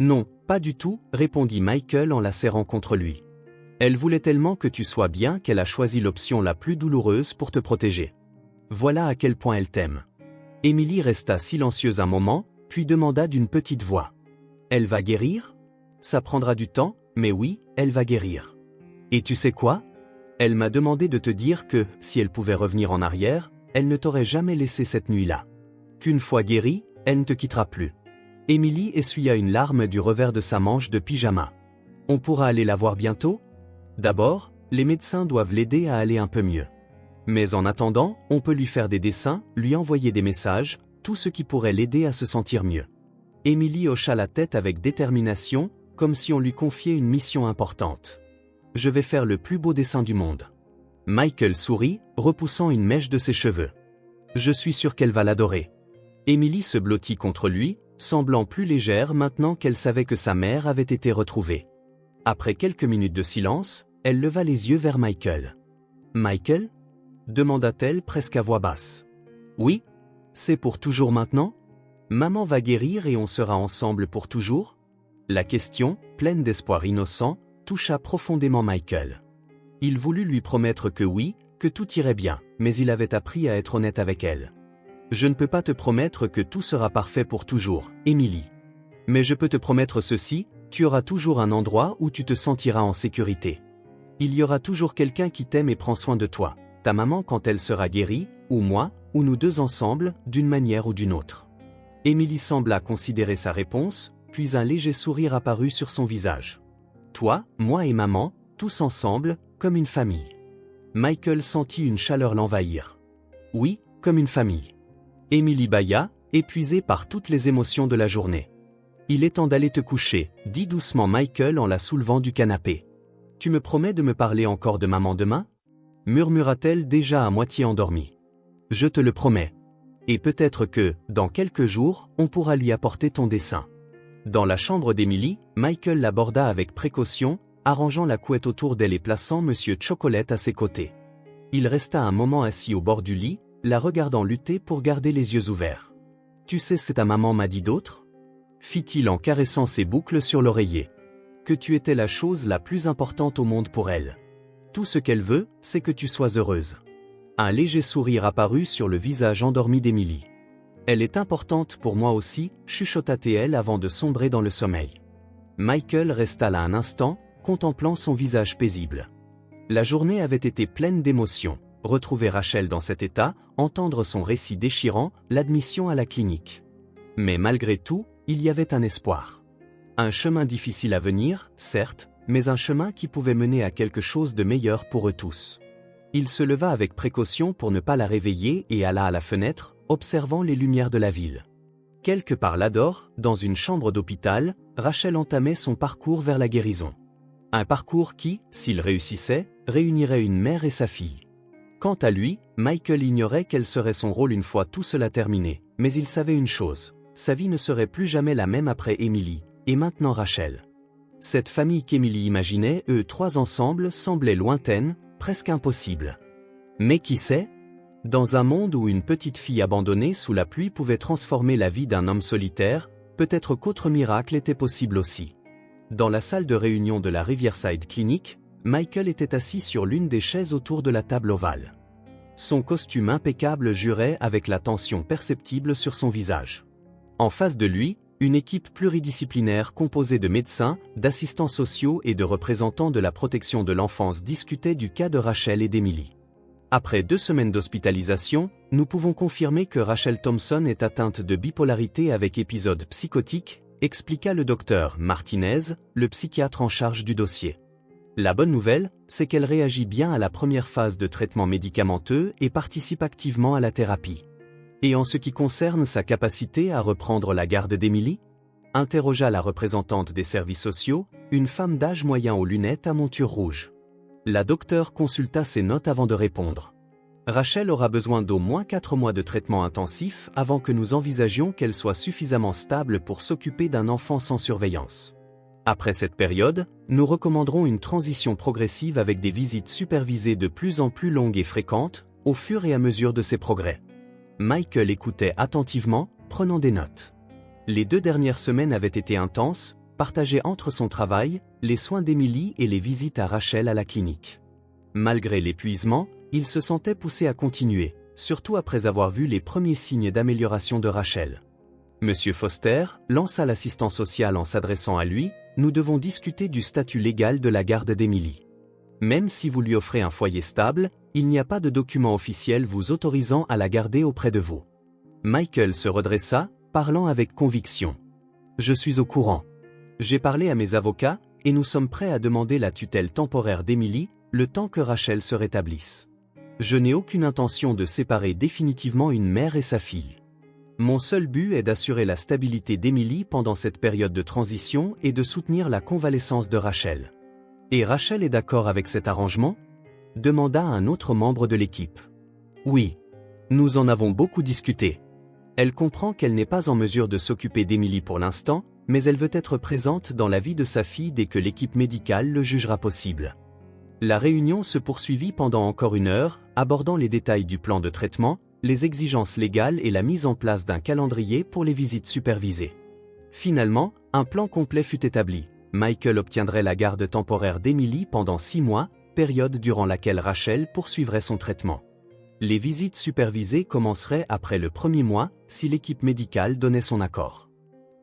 Non, pas du tout, répondit Michael en la serrant contre lui. Elle voulait tellement que tu sois bien qu'elle a choisi l'option la plus douloureuse pour te protéger. Voilà à quel point elle t'aime. Émilie resta silencieuse un moment, puis demanda d'une petite voix. Elle va guérir? Ça prendra du temps, mais oui, elle va guérir. Et tu sais quoi? Elle m'a demandé de te dire que, si elle pouvait revenir en arrière, elle ne t'aurait jamais laissé cette nuit-là. Qu'une fois guérie, elle ne te quittera plus. Émilie essuya une larme du revers de sa manche de pyjama. On pourra aller la voir bientôt? D'abord, les médecins doivent l'aider à aller un peu mieux. Mais en attendant, on peut lui faire des dessins, lui envoyer des messages, tout ce qui pourrait l'aider à se sentir mieux. Émilie hocha la tête avec détermination, comme si on lui confiait une mission importante. Je vais faire le plus beau dessin du monde. Michael sourit, repoussant une mèche de ses cheveux. Je suis sûr qu'elle va l'adorer. Émilie se blottit contre lui, semblant plus légère maintenant qu'elle savait que sa mère avait été retrouvée. Après quelques minutes de silence, elle leva les yeux vers Michael. « Michael ?» demanda-t-elle presque à voix basse. « Oui? C'est pour toujours maintenant? Maman va guérir et on sera ensemble pour toujours ?» La question, pleine d'espoir innocent, toucha profondément Michael. Il voulut lui promettre que oui, que tout irait bien, mais il avait appris à être honnête avec elle. « Je ne peux pas te promettre que tout sera parfait pour toujours, Émilie. Mais je peux te promettre ceci, tu auras toujours un endroit où tu te sentiras en sécurité. Il y aura toujours quelqu'un qui t'aime et prend soin de toi, ta maman quand elle sera guérie, ou moi, ou nous deux ensemble, d'une manière ou d'une autre. » Émilie sembla considérer sa réponse, puis un léger sourire apparut sur son visage. « Toi, moi et maman, tous ensemble, comme une famille. » Michael sentit une chaleur l'envahir. « Oui, comme une famille. » Émilie bâilla, épuisée par toutes les émotions de la journée. « Il est temps d'aller te coucher, » dit doucement Michael en la soulevant du canapé. « Tu me promets de me parler encore de maman demain? » murmura-t-elle déjà à moitié endormie. « Je te le promets. Et peut-être que, dans quelques jours, on pourra lui apporter ton dessin. » Dans la chambre d'Emily, Michael l'aborda avec précaution, arrangeant la couette autour d'elle et plaçant Monsieur Chocolate à ses côtés. Il resta un moment assis au bord du lit, la regardant lutter pour garder les yeux ouverts. « Tu sais ce que ta maman m'a dit d'autre » fit-il en caressant ses boucles sur l'oreiller. « Que tu étais la chose la plus importante au monde pour elle. Tout ce qu'elle veut, c'est que tu sois heureuse. » Un léger sourire apparut sur le visage endormi d'Emily. « Elle est importante pour moi aussi, chuchota-t-elle avant de sombrer dans le sommeil. » Michael resta là un instant, contemplant son visage paisible. La journée avait été pleine d'émotions. Retrouver Rachel dans cet état, entendre son récit déchirant, l'admission à la clinique. Mais malgré tout, il y avait un espoir. Un chemin difficile à venir, certes, mais un chemin qui pouvait mener à quelque chose de meilleur pour eux tous. Il se leva avec précaution pour ne pas la réveiller et alla à la fenêtre, observant les lumières de la ville. Quelque part là-dehors, dans une chambre d'hôpital, Rachel entamait son parcours vers la guérison. Un parcours qui, s'il réussissait, réunirait une mère et sa fille. Quant à lui, Michael ignorait quel serait son rôle une fois tout cela terminé, mais il savait une chose, sa vie ne serait plus jamais la même après Emily, et maintenant Rachel. Cette famille qu'Emily imaginait, eux trois ensemble, semblait lointaine, presque impossible. Mais qui sait ? Dans un monde où une petite fille abandonnée sous la pluie pouvait transformer la vie d'un homme solitaire, peut-être qu'autre miracle était possible aussi. Dans la salle de réunion de la Riverside Clinic, Michael était assis sur l'une des chaises autour de la table ovale. Son costume impeccable jurait avec la tension perceptible sur son visage. En face de lui, une équipe pluridisciplinaire composée de médecins, d'assistants sociaux et de représentants de la protection de l'enfance discutait du cas de Rachel et d'Emily. Après 2 semaines d'hospitalisation, nous pouvons confirmer que Rachel Thompson est atteinte de bipolarité avec épisode psychotique, expliqua le docteur Martinez, le psychiatre en charge du dossier. La bonne nouvelle, c'est qu'elle réagit bien à la première phase de traitement médicamenteux et participe activement à la thérapie. Et en ce qui concerne sa capacité à reprendre la garde d'Emily ? Interrogea la représentante des services sociaux, une femme d'âge moyen aux lunettes à monture rouge. La docteure consulta ses notes avant de répondre. Rachel aura besoin d'au moins 4 mois de traitement intensif avant que nous envisagions qu'elle soit suffisamment stable pour s'occuper d'un enfant sans surveillance. Après cette période, nous recommanderons une transition progressive avec des visites supervisées de plus en plus longues et fréquentes, au fur et à mesure de ses progrès. Michael écoutait attentivement, prenant des notes. Les 2 dernières semaines avaient été intenses, partagées entre son travail, les soins d'Emily et les visites à Rachel à la clinique. Malgré l'épuisement, il se sentait poussé à continuer, surtout après avoir vu les premiers signes d'amélioration de Rachel. Monsieur Foster, lança l'assistant social en s'adressant à lui, nous devons discuter du statut légal de la garde d'Emily. Même si vous lui offrez un foyer stable, il n'y a pas de document officiel vous autorisant à la garder auprès de vous. Michael se redressa, parlant avec conviction. Je suis au courant. J'ai parlé à mes avocats, et nous sommes prêts à demander la tutelle temporaire d'Emily, le temps que Rachel se rétablisse. Je n'ai aucune intention de séparer définitivement une mère et sa fille. Mon seul but est d'assurer la stabilité d'Emily pendant cette période de transition et de soutenir la convalescence de Rachel. Et Rachel est d'accord avec cet arrangement ? Demanda un autre membre de l'équipe. Oui. Nous en avons beaucoup discuté. Elle comprend qu'elle n'est pas en mesure de s'occuper d'Emily pour l'instant, mais elle veut être présente dans la vie de sa fille dès que l'équipe médicale le jugera possible. La réunion se poursuivit pendant encore 1 heure, abordant les détails du plan de traitement, les exigences légales et la mise en place d'un calendrier pour les visites supervisées. Finalement, un plan complet fut établi. Michael obtiendrait la garde temporaire d'Emily pendant 6 mois, période durant laquelle Rachel poursuivrait son traitement. Les visites supervisées commenceraient après le 1er mois, si l'équipe médicale donnait son accord.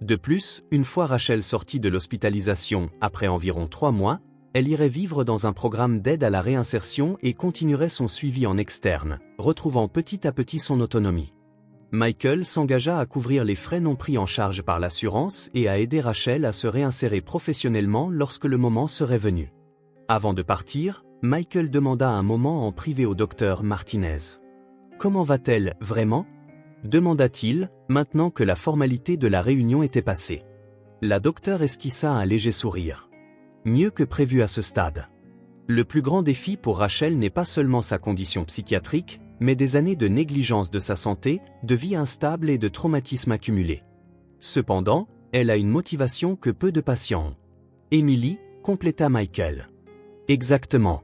De plus, une fois Rachel sortie de l'hospitalisation, après environ 3 mois, elle irait vivre dans un programme d'aide à la réinsertion et continuerait son suivi en externe, retrouvant petit à petit son autonomie. Michael s'engagea à couvrir les frais non pris en charge par l'assurance et à aider Rachel à se réinsérer professionnellement lorsque le moment serait venu. Avant de partir, Michael demanda un moment en privé au docteur Martinez. « Comment va-t-elle, vraiment ?» demanda-t-il, maintenant que la formalité de la réunion était passée. La docteure esquissa un léger sourire. Mieux que prévu à ce stade. Le plus grand défi pour Rachel n'est pas seulement sa condition psychiatrique, mais des années de négligence de sa santé, de vie instable et de traumatismes accumulés. Cependant, Elle a une motivation que peu de patients ont. Emily, compléta Michael. Exactement.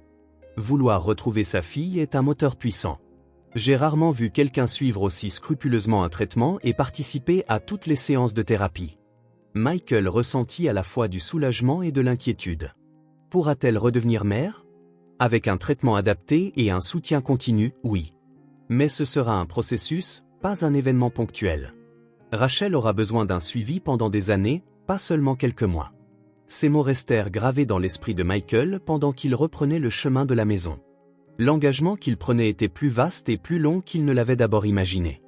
Vouloir retrouver sa fille est un moteur puissant. J'ai rarement vu quelqu'un suivre aussi scrupuleusement un traitement et participer à toutes les séances de thérapie. Michael ressentit à la fois du soulagement et de l'inquiétude. Pourra-t-elle redevenir mère? Avec un traitement adapté et un soutien continu, oui. Mais ce sera un processus, pas un événement ponctuel. Rachel aura besoin d'un suivi pendant des années, pas seulement quelques mois. Ces mots restèrent gravés dans l'esprit de Michael pendant qu'il reprenait le chemin de la maison. L'engagement qu'il prenait était plus vaste et plus long qu'il ne l'avait d'abord imaginé.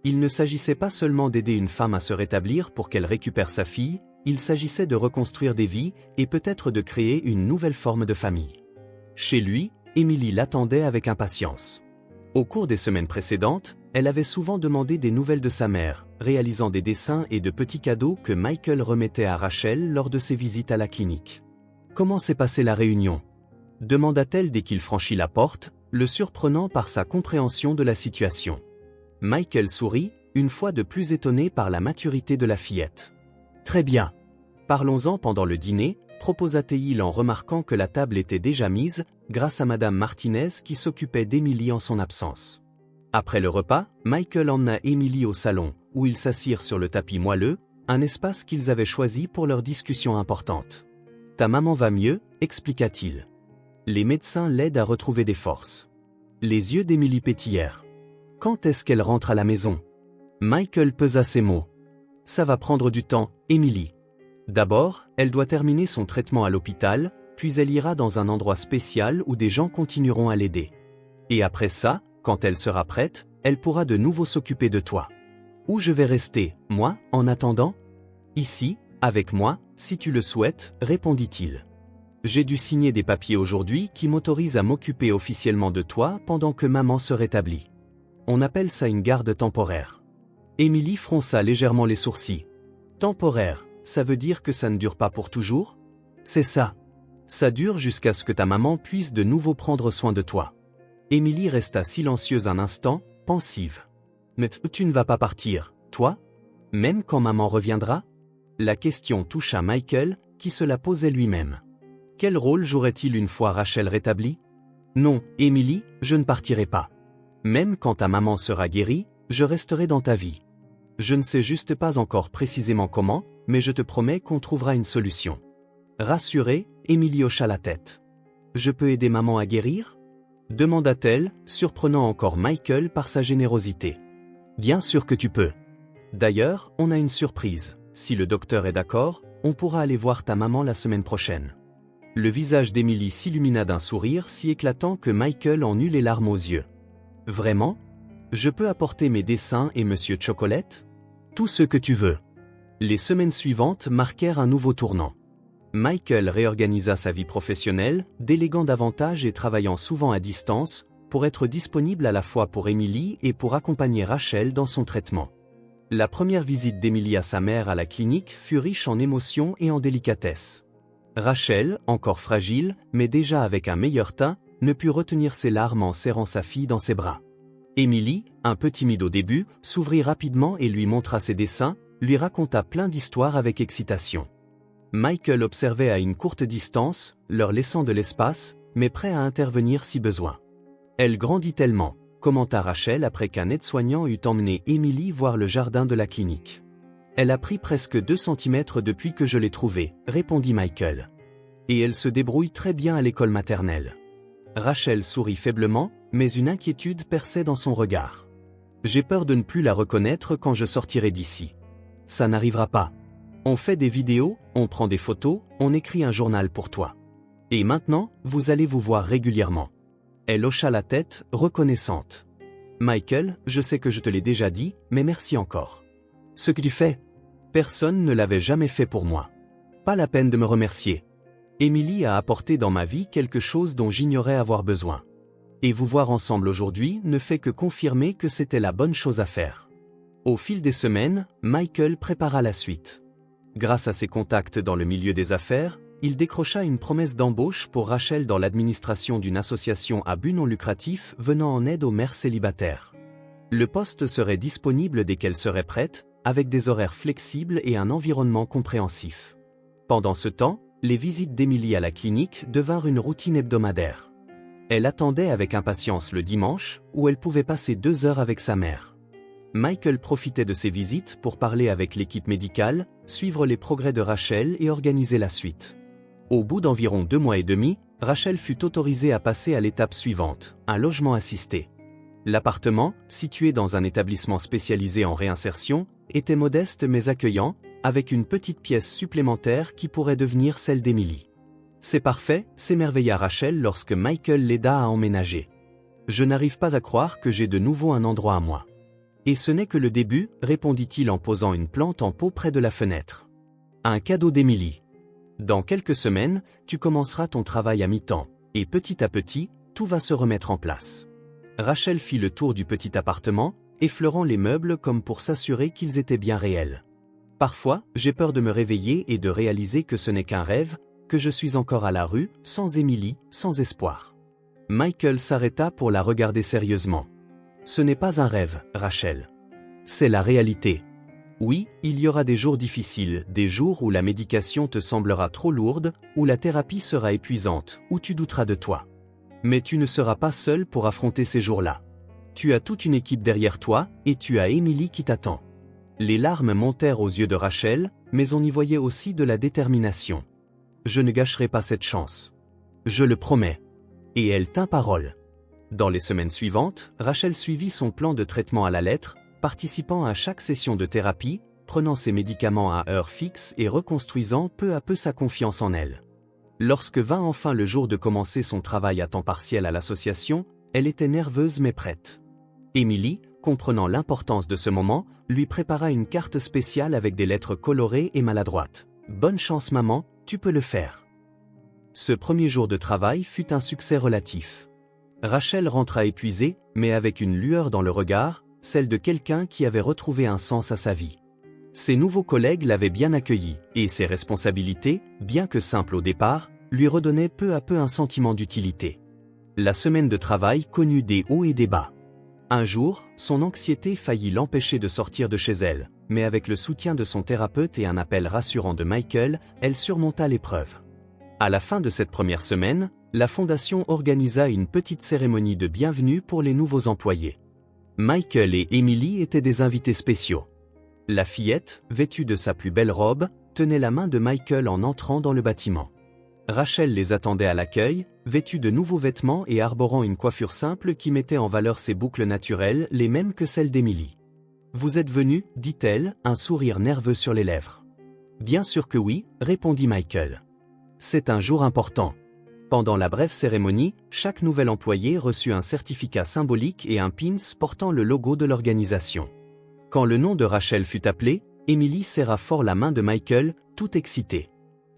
Il ne s'agissait pas seulement d'aider une femme à se rétablir pour qu'elle récupère sa fille, il s'agissait de reconstruire des vies et peut-être de créer une nouvelle forme de famille. Chez lui, Emily l'attendait avec impatience. Au cours des semaines précédentes, elle avait souvent demandé des nouvelles de sa mère, réalisant des dessins et de petits cadeaux que Michael remettait à Rachel lors de ses visites à la clinique. Comment s'est passée la réunion? Demanda-t-elle dès qu'il franchit la porte, le surprenant par sa compréhension de la situation. Michael sourit, une fois de plus étonné par la maturité de la fillette. Très bien. Parlons-en pendant le dîner, proposa-t-il en remarquant que la table était déjà mise, grâce à Madame Martinez qui s'occupait d'Emily en son absence. Après le repas, Michael emmena Emily au salon, où ils s'assirent sur le tapis moelleux, un espace qu'ils avaient choisi pour leur discussion importante. « Ta maman va mieux » expliqua-t-il. Les médecins l'aident à retrouver des forces. Les yeux d'Emily pétillèrent. « Quand est-ce qu'elle rentre à la maison ?» Michael pesa ses mots. « Ça va prendre du temps, Emily. D'abord, elle doit terminer son traitement à l'hôpital, puis elle ira dans un endroit spécial où des gens continueront à l'aider. Et après ça, quand elle sera prête, elle pourra de nouveau s'occuper de toi. Où je vais rester, moi, en attendant? Ici, avec moi, si tu le souhaites, répondit-il. J'ai dû signer des papiers aujourd'hui qui m'autorisent à m'occuper officiellement de toi pendant que maman se rétablit. On appelle ça une garde temporaire. Emily fronça légèrement les sourcils. Temporaire, ça veut dire que ça ne dure pas pour toujours? C'est ça. Ça dure jusqu'à ce que ta maman puisse de nouveau prendre soin de toi. Emily resta silencieuse un instant, pensive. Mais tu ne vas pas partir, toi? Même quand maman reviendra? La question toucha Michael, qui se la posait lui-même. Quel rôle jouerait-il une fois Rachel rétablie? Non, Emily, je ne partirai pas. Même quand ta maman sera guérie, je resterai dans ta vie. Je ne sais juste pas encore précisément comment, mais je te promets qu'on trouvera une solution. Rassurée, Emily hocha la tête. Je peux aider maman à guérir? Demanda-t-elle, surprenant encore Michael par sa générosité. Bien sûr que tu peux. D'ailleurs, on a une surprise. Si le docteur est d'accord, on pourra aller voir ta maman la semaine prochaine. Le visage d'Emily s'illumina d'un sourire si éclatant que Michael en eut les larmes aux yeux. Vraiment? Je peux apporter mes dessins et Monsieur Chocolate? Tout ce que tu veux. Les semaines suivantes marquèrent un nouveau tournant. Michael réorganisa sa vie professionnelle, déléguant davantage et travaillant souvent à distance, pour être disponible à la fois pour Emily et pour accompagner Rachel dans son traitement. La première visite d'Emily à sa mère à la clinique fut riche en émotions et en délicatesse. Rachel, encore fragile, mais déjà avec un meilleur teint, ne put retenir ses larmes en serrant sa fille dans ses bras. Emily, un peu timide au début, s'ouvrit rapidement et lui montra ses dessins, lui raconta plein d'histoires avec excitation. Michael observait à une courte distance, leur laissant de l'espace, mais prêt à intervenir si besoin. Elle grandit tellement, commenta Rachel après qu'un aide-soignant eut emmené Emily voir le jardin de la clinique. Elle a pris presque 2 cm depuis que je l'ai trouvée, répondit Michael. Et elle se débrouille très bien à l'école maternelle. Rachel sourit faiblement, mais une inquiétude perçait dans son regard. J'ai peur de ne plus la reconnaître quand je sortirai d'ici. Ça n'arrivera pas. On fait des vidéos, on prend des photos, on écrit un journal pour toi. Et maintenant, vous allez vous voir régulièrement. Elle hocha la tête, reconnaissante. Michael, je sais que je te l'ai déjà dit, mais merci encore. Ce que tu fais, personne ne l'avait jamais fait pour moi. Pas la peine de me remercier. Emily a apporté dans ma vie quelque chose dont j'ignorais avoir besoin. Et vous voir ensemble aujourd'hui ne fait que confirmer que c'était la bonne chose à faire. Au fil des semaines, Michael prépara la suite. Grâce à ses contacts dans le milieu des affaires, il décrocha une promesse d'embauche pour Rachel dans l'administration d'une association à but non lucratif venant en aide aux mères célibataires. Le poste serait disponible dès qu'elle serait prête, avec des horaires flexibles et un environnement compréhensif. Pendant ce temps, les visites d'Emily à la clinique devinrent une routine hebdomadaire. Elle attendait avec impatience le dimanche, où elle pouvait passer 2 heures avec sa mère. Michael profitait de ces visites pour parler avec l'équipe médicale, suivre les progrès de Rachel et organiser la suite. Au bout d'environ 2 mois et demi, Rachel fut autorisée à passer à l'étape suivante, un logement assisté. L'appartement, situé dans un établissement spécialisé en réinsertion, était modeste mais accueillant, avec une petite pièce supplémentaire qui pourrait devenir celle d'Emily. C'est parfait, s'émerveilla Rachel lorsque Michael l'aida à emménager. Je n'arrive pas à croire que j'ai de nouveau un endroit à moi. Et ce n'est que le début, répondit-il en posant une plante en pot près de la fenêtre. Un cadeau d'Emily. Dans quelques semaines, tu commenceras ton travail à mi-temps, et petit à petit, tout va se remettre en place. Rachel fit le tour du petit appartement, effleurant les meubles comme pour s'assurer qu'ils étaient bien réels. Parfois, j'ai peur de me réveiller et de réaliser que ce n'est qu'un rêve, que je suis encore à la rue, sans Emily, sans espoir. Michael s'arrêta pour la regarder sérieusement. Ce n'est pas un rêve, Rachel. C'est la réalité. Oui, il y aura des jours difficiles, des jours où la médication te semblera trop lourde, où la thérapie sera épuisante, où tu douteras de toi. Mais tu ne seras pas seul pour affronter ces jours-là. Tu as toute une équipe derrière toi, et tu as Emily qui t'attend. Les larmes montèrent aux yeux de Rachel, mais on y voyait aussi de la détermination. Je ne gâcherai pas cette chance. Je le promets. Et elle tint parole. Dans les semaines suivantes, Rachel suivit son plan de traitement à la lettre, participant à chaque session de thérapie, prenant ses médicaments à heure fixe et reconstruisant peu à peu sa confiance en elle. Lorsque vint enfin le jour de commencer son travail à temps partiel à l'association, elle était nerveuse mais prête. Emily, comprenant l'importance de ce moment, lui prépara une carte spéciale avec des lettres colorées et maladroites. « Bonne chance maman, tu peux le faire ». Ce premier jour de travail fut un succès relatif. Rachel rentra épuisée, mais avec une lueur dans le regard, celle de quelqu'un qui avait retrouvé un sens à sa vie. Ses nouveaux collègues l'avaient bien accueillie, et ses responsabilités, bien que simples au départ, lui redonnaient peu à peu un sentiment d'utilité. La semaine de travail connut des hauts et des bas. Un jour, son anxiété faillit l'empêcher de sortir de chez elle, mais avec le soutien de son thérapeute et un appel rassurant de Michael, elle surmonta l'épreuve. À la fin de cette première semaine, la fondation organisa une petite cérémonie de bienvenue pour les nouveaux employés. Michael et Emily étaient des invités spéciaux. La fillette, vêtue de sa plus belle robe, tenait la main de Michael en entrant dans le bâtiment. Rachel les attendait à l'accueil, vêtue de nouveaux vêtements et arborant une coiffure simple qui mettait en valeur ses boucles naturelles, les mêmes que celles d'Emily. « Vous êtes venu » dit-elle, un sourire nerveux sur les lèvres. « Bien sûr que oui » répondit Michael. « C'est un jour important. » Pendant la brève cérémonie, chaque nouvel employé reçut un certificat symbolique et un pins portant le logo de l'organisation. Quand le nom de Rachel fut appelé, Emily serra fort la main de Michael, tout excitée.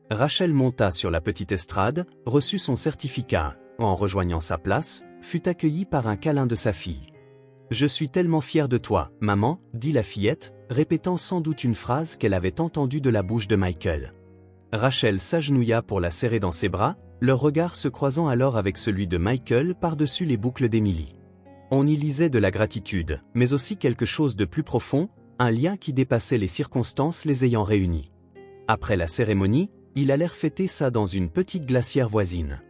Rachel monta sur la petite estrade, reçut son certificat, en rejoignant sa place, fut accueillie par un câlin de sa fille. « Je suis tellement fière de toi, maman » dit la fillette, répétant sans doute une phrase qu'elle avait entendue de la bouche de Michael. Rachel s'agenouilla pour la serrer dans ses bras, leur regard se croisant alors avec celui de Michael par-dessus les boucles d'Emily. On y lisait de la gratitude, mais aussi quelque chose de plus profond, un lien qui dépassait les circonstances les ayant réunis. Après la cérémonie, ils allèrent fêter ça dans une petite glacière voisine.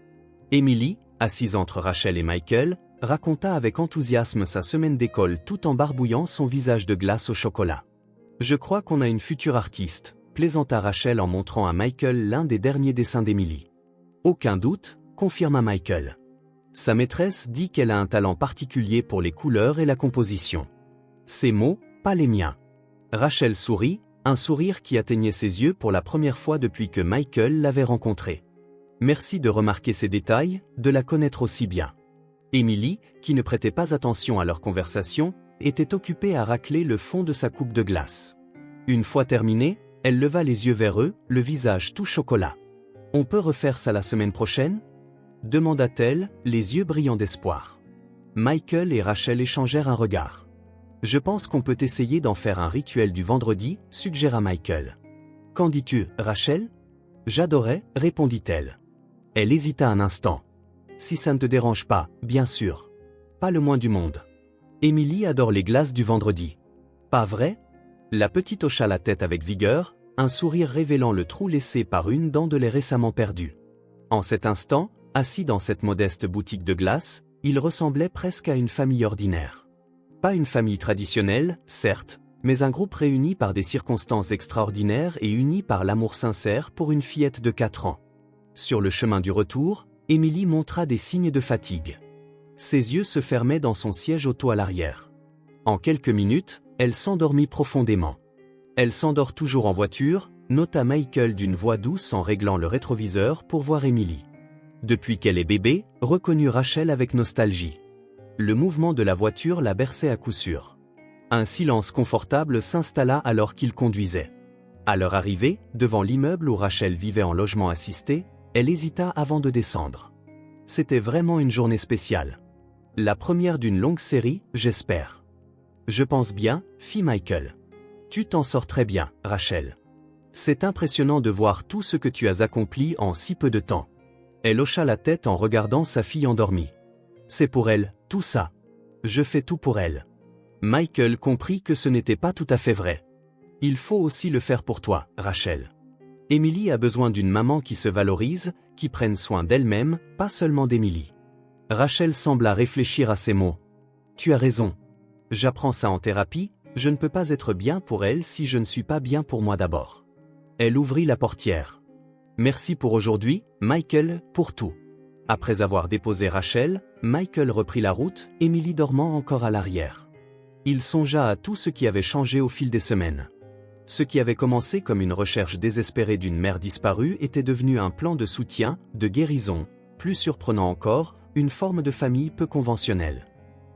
Emily, assise entre Rachel et Michael, raconta avec enthousiasme sa semaine d'école tout en barbouillant son visage de glace au chocolat. « Je crois qu'on a une future artiste », plaisanta Rachel en montrant à Michael l'un des derniers dessins d'Emily. « Aucun doute », confirma Michael. Sa maîtresse dit qu'elle a un talent particulier pour les couleurs et la composition. Ses mots, pas les miens. Rachel sourit, un sourire qui atteignait ses yeux pour la première fois depuis que Michael l'avait rencontrée. Merci de remarquer ces détails, de la connaître aussi bien. Emily, qui ne prêtait pas attention à leur conversation, était occupée à racler le fond de sa coupe de glace. Une fois terminée, elle leva les yeux vers eux, le visage tout chocolat. « On peut refaire ça la semaine prochaine ?» demanda-t-elle, les yeux brillants d'espoir. Michael et Rachel échangèrent un regard. « Je pense qu'on peut essayer d'en faire un rituel du vendredi » suggéra Michael. « Qu'en dis-tu, Rachel ?»« J'adorais » répondit-elle. Elle hésita un instant. « Si ça ne te dérange pas, bien sûr. »« Pas le moins du monde. » Emily adore les glaces du vendredi. « Pas vrai ?» La petite hocha la tête avec vigueur, un sourire révélant le trou laissé par une dent de lait récemment perdue. En cet instant, assis dans cette modeste boutique de glace, il ressemblait presque à une famille ordinaire. Pas une famille traditionnelle, certes, mais un groupe réuni par des circonstances extraordinaires et uni par l'amour sincère pour une fillette de 4 ans. Sur le chemin du retour, Émilie montra des signes de fatigue. Ses yeux se fermaient dans son siège auto à l'arrière. En quelques minutes, elle s'endormit profondément. Elle s'endort toujours en voiture, nota Michael d'une voix douce en réglant le rétroviseur pour voir Émilie. Depuis qu'elle est bébé, reconnut Rachel avec nostalgie. Le mouvement de la voiture la berçait à coup sûr. Un silence confortable s'installa alors qu'il conduisait. À leur arrivée, devant l'immeuble où Rachel vivait en logement assisté, elle hésita avant de descendre. C'était vraiment une journée spéciale. La première d'une longue série, j'espère. Je pense bien, fit Michael. Tu t'en sors très bien, Rachel. C'est impressionnant de voir tout ce que tu as accompli en si peu de temps. Elle hocha la tête en regardant sa fille endormie. C'est pour elle, tout ça. Je fais tout pour elle. Michael comprit que ce n'était pas tout à fait vrai. Il faut aussi le faire pour toi, Rachel. Émilie a besoin d'une maman qui se valorise, qui prenne soin d'elle-même, pas seulement d'Émilie. Rachel sembla réfléchir à ces mots. Tu as raison. J'apprends ça en thérapie, je ne peux pas être bien pour elle si je ne suis pas bien pour moi d'abord. Elle ouvrit la portière. Merci pour aujourd'hui, Michael, pour tout. Après avoir déposé Rachel, Michael reprit la route, Émilie dormant encore à l'arrière. Il songea à tout ce qui avait changé au fil des semaines. Ce qui avait commencé comme une recherche désespérée d'une mère disparue était devenu un plan de soutien, de guérison, plus surprenant encore, une forme de famille peu conventionnelle.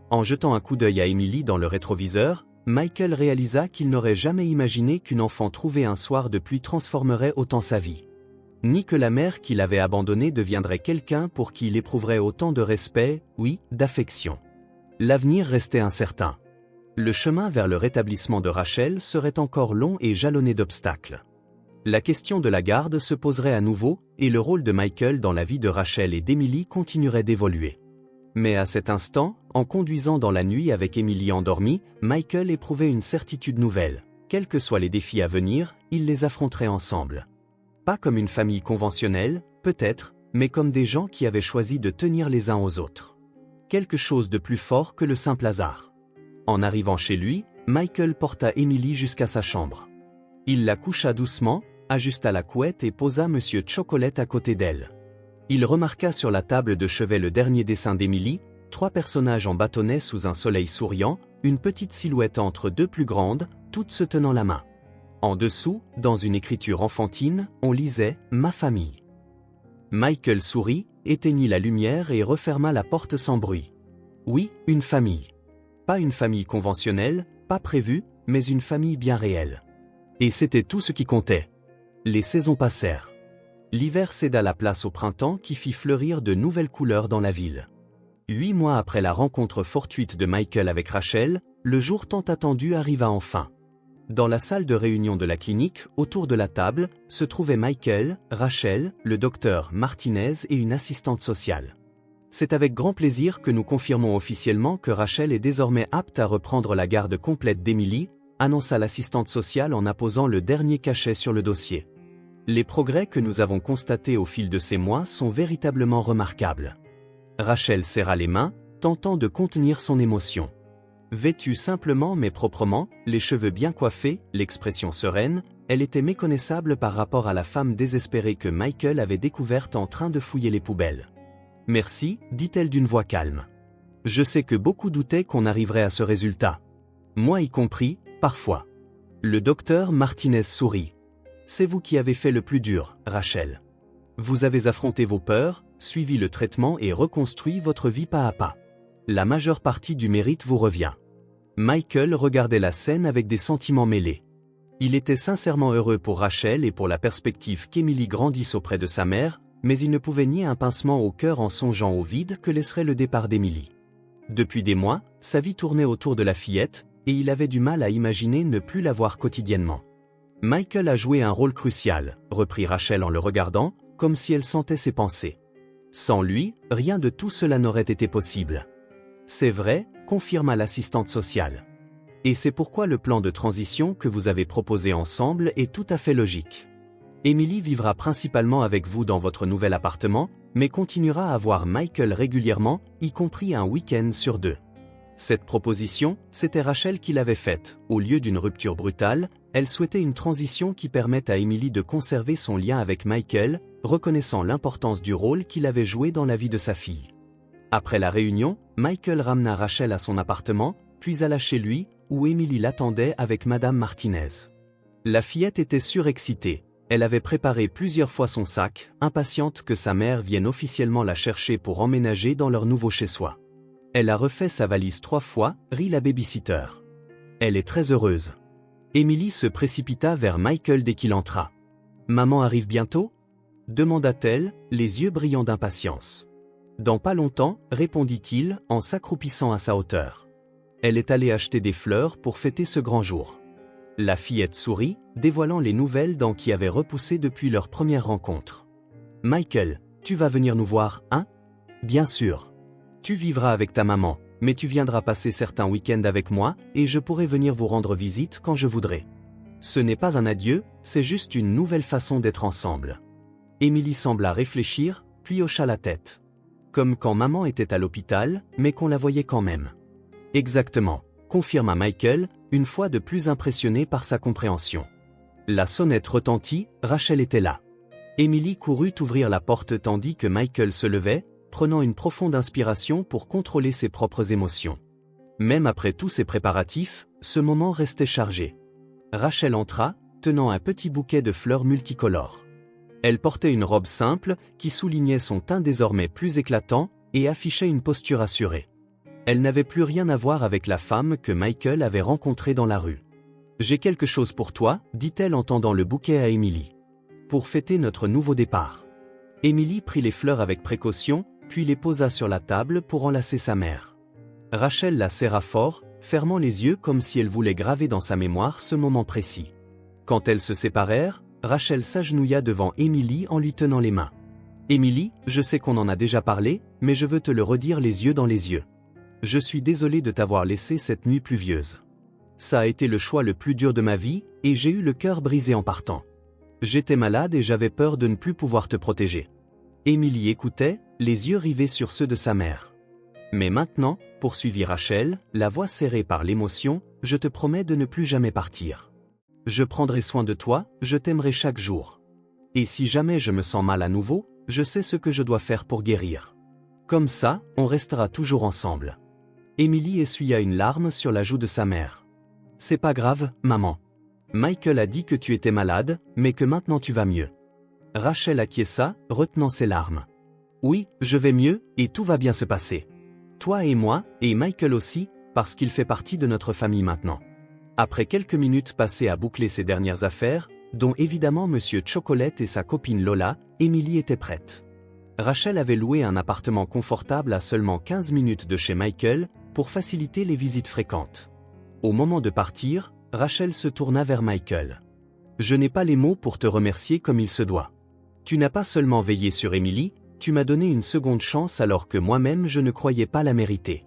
En jetant un coup d'œil à Émilie dans le rétroviseur, Michael réalisa qu'il n'aurait jamais imaginé qu'une enfant trouvée un soir de pluie transformerait autant sa vie. Ni que la mère qui l'avait abandonnée deviendrait quelqu'un pour qui il éprouverait autant de respect, oui, d'affection. L'avenir restait incertain. Le chemin vers le rétablissement de Rachel serait encore long et jalonné d'obstacles. La question de la garde se poserait à nouveau, et le rôle de Michael dans la vie de Rachel et d'Émilie continuerait d'évoluer. Mais à cet instant, en conduisant dans la nuit avec Émilie endormie, Michael éprouvait une certitude nouvelle. Quels que soient les défis à venir, ils les affronteraient ensemble. Pas comme une famille conventionnelle, peut-être, mais comme des gens qui avaient choisi de tenir les uns aux autres. Quelque chose de plus fort que le simple hasard. En arrivant chez lui, Michael porta Émilie jusqu'à sa chambre. Il la coucha doucement, ajusta la couette et posa Monsieur Chocolate à côté d'elle. Il remarqua sur la table de chevet le dernier dessin d'Émilie, 3 personnages en bâtonnets sous un soleil souriant, une petite silhouette entre 2 plus grandes, toutes se tenant la main. En dessous, dans une écriture enfantine, on lisait « Ma famille ». Michael sourit, éteignit la lumière et referma la porte sans bruit. Oui, une famille. Pas une famille conventionnelle, pas prévue, mais une famille bien réelle. Et c'était tout ce qui comptait. Les saisons passèrent. L'hiver céda la place au printemps qui fit fleurir de nouvelles couleurs dans la ville. 8 mois après la rencontre fortuite de Michael avec Rachel, le jour tant attendu arriva enfin. Dans la salle de réunion de la clinique, autour de la table, se trouvaient Michael, Rachel, le docteur Martinez et une assistante sociale. C'est avec grand plaisir que nous confirmons officiellement que Rachel est désormais apte à reprendre la garde complète d'Émilie, annonça l'assistante sociale en apposant le dernier cachet sur le dossier. Les progrès que nous avons constatés au fil de ces mois sont véritablement remarquables. Rachel serra les mains, tentant de contenir son émotion. Vêtue simplement mais proprement, les cheveux bien coiffés, l'expression sereine, elle était méconnaissable par rapport à la femme désespérée que Michael avait découverte en train de fouiller les poubelles. « Merci », dit-elle d'une voix calme. « Je sais que beaucoup doutaient qu'on arriverait à ce résultat. Moi y compris, parfois. » Le docteur Martinez sourit. « C'est vous qui avez fait le plus dur, Rachel. Vous avez affronté vos peurs, suivi le traitement et reconstruit votre vie pas à pas. La majeure partie du mérite vous revient. » Michael regardait la scène avec des sentiments mêlés. Il était sincèrement heureux pour Rachel et pour la perspective qu'Émilie grandisse auprès de sa mère, mais il ne pouvait nier un pincement au cœur en songeant au vide que laisserait le départ d'Émilie. Depuis des mois, sa vie tournait autour de la fillette, et il avait du mal à imaginer ne plus la voir quotidiennement. « Michael a joué un rôle crucial », reprit Rachel en le regardant, comme si elle sentait ses pensées. « Sans lui, rien de tout cela n'aurait été possible. » « C'est vrai », confirma l'assistante sociale. « Et c'est pourquoi le plan de transition que vous avez proposé ensemble est tout à fait logique. Emily vivra principalement avec vous dans votre nouvel appartement, mais continuera à voir Michael régulièrement, y compris un week-end sur 2. Cette proposition, c'était Rachel qui l'avait faite. Au lieu d'une rupture brutale, elle souhaitait une transition qui permette à Emily de conserver son lien avec Michael, reconnaissant l'importance du rôle qu'il avait joué dans la vie de sa fille. Après la réunion, Michael ramena Rachel à son appartement, puis alla chez lui, où Emily l'attendait avec Madame Martinez. La fillette était surexcitée. Elle avait préparé plusieurs fois son sac, impatiente que sa mère vienne officiellement la chercher pour emménager dans leur nouveau chez-soi. Elle a refait sa valise 3 fois, rit la baby-sitter. Elle est très heureuse. Emily se précipita vers Michael dès qu'il entra. « Maman arrive bientôt ?» demanda-t-elle, les yeux brillants d'impatience. « Dans pas longtemps » répondit-il en s'accroupissant à sa hauteur. Elle est allée acheter des fleurs pour fêter ce grand jour. La fillette sourit, dévoilant les nouvelles dents qui avaient repoussé depuis leur première rencontre. « Michael, tu vas venir nous voir, hein ? » ?»« Bien sûr. Tu vivras avec ta maman, mais tu viendras passer certains week-ends avec moi, et je pourrai venir vous rendre visite quand je voudrai. Ce n'est pas un adieu, c'est juste une nouvelle façon d'être ensemble. » Emily sembla réfléchir, puis hocha la tête. Comme quand maman était à l'hôpital, mais qu'on la voyait quand même. « Exactement, » confirma Michael, une fois de plus impressionné par sa compréhension. La sonnette retentit, Rachel était là. Emily courut ouvrir la porte tandis que Michael se levait, prenant une profonde inspiration pour contrôler ses propres émotions. Même après tous ces préparatifs, ce moment restait chargé. Rachel entra, tenant un petit bouquet de fleurs multicolores. Elle portait une robe simple, qui soulignait son teint désormais plus éclatant, et affichait une posture assurée. Elle n'avait plus rien à voir avec la femme que Michael avait rencontrée dans la rue. « J'ai quelque chose pour toi » dit-elle en tendant le bouquet à Emily. « Pour fêter notre nouveau départ. » Emily prit les fleurs avec précaution, puis les posa sur la table pour enlacer sa mère. Rachel la serra fort, fermant les yeux comme si elle voulait graver dans sa mémoire ce moment précis. Quand elles se séparèrent, Rachel s'agenouilla devant Emily en lui tenant les mains. « Emily, je sais qu'on en a déjà parlé, mais je veux te le redire les yeux dans les yeux. Je suis désolé de t'avoir laissé cette nuit pluvieuse. Ça a été le choix le plus dur de ma vie, et j'ai eu le cœur brisé en partant. J'étais malade et j'avais peur de ne plus pouvoir te protéger. » Emily écoutait, les yeux rivés sur ceux de sa mère. « Mais maintenant, » poursuivit Rachel, la voix serrée par l'émotion, « je te promets de ne plus jamais partir. Je prendrai soin de toi, je t'aimerai chaque jour. Et si jamais je me sens mal à nouveau, je sais ce que je dois faire pour guérir. Comme ça, on restera toujours ensemble. » Emily essuya une larme sur la joue de sa mère. « C'est pas grave, maman. Michael a dit que tu étais malade, mais que maintenant tu vas mieux. » Rachel acquiesça, retenant ses larmes. « Oui, je vais mieux, et tout va bien se passer. Toi et moi, et Michael aussi, parce qu'il fait partie de notre famille maintenant. » Après quelques minutes passées à boucler ses dernières affaires, dont évidemment Monsieur Chocolate et sa copine Lola, Emily était prête. Rachel avait loué un appartement confortable à seulement 15 minutes de chez Michael, pour faciliter les visites fréquentes. Au moment de partir, Rachel se tourna vers Michael. « Je n'ai pas les mots pour te remercier comme il se doit. Tu n'as pas seulement veillé sur Emily, tu m'as donné une seconde chance alors que moi-même je ne croyais pas la mériter.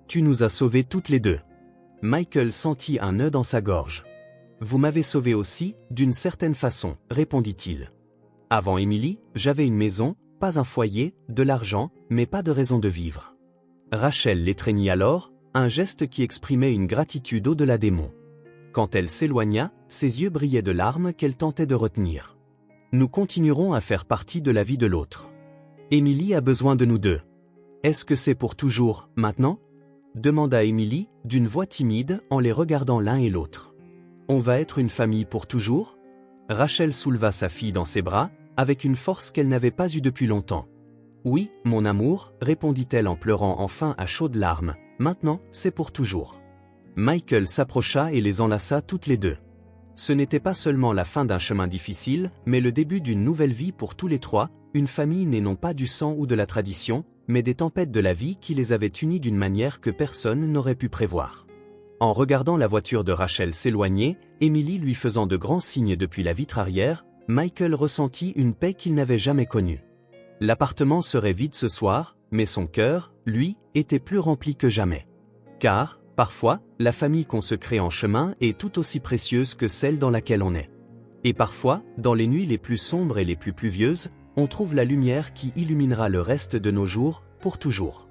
Tu nous as sauvés toutes les deux. » Michael sentit un nœud dans sa gorge. « Vous m'avez sauvé aussi, d'une certaine façon, » répondit-il. « Avant Emily, j'avais une maison, pas un foyer, de l'argent, mais pas de raison de vivre. » Rachel l'étreignit alors, un geste qui exprimait une gratitude au-delà des mots. Quand elle s'éloigna, ses yeux brillaient de larmes qu'elle tentait de retenir. « Nous continuerons à faire partie de la vie de l'autre. Emily a besoin de nous deux. Est-ce que c'est pour toujours, maintenant ?» demanda Emily, d'une voix timide, en les regardant l'un et l'autre. « On va être une famille pour toujours ?» Rachel souleva sa fille dans ses bras, avec une force qu'elle n'avait pas eue depuis longtemps. « Oui, mon amour, » répondit-elle en pleurant enfin à chaudes larmes, « maintenant, c'est pour toujours. » Michael s'approcha et les enlaça toutes les deux. Ce n'était pas seulement la fin d'un chemin difficile, mais le début d'une nouvelle vie pour tous les trois, une famille née non pas du sang ou de la tradition, mais des tempêtes de la vie qui les avaient unis d'une manière que personne n'aurait pu prévoir. En regardant la voiture de Rachel s'éloigner, Emily lui faisant de grands signes depuis la vitre arrière, Michael ressentit une paix qu'il n'avait jamais connue. L'appartement serait vide ce soir, mais son cœur, lui, était plus rempli que jamais. Car, Parfois, la famille qu'on se crée en chemin est tout aussi précieuse que celle dans laquelle on est. Et parfois, dans les nuits les plus sombres et les plus pluvieuses, on trouve la lumière qui illuminera le reste de nos jours, pour toujours.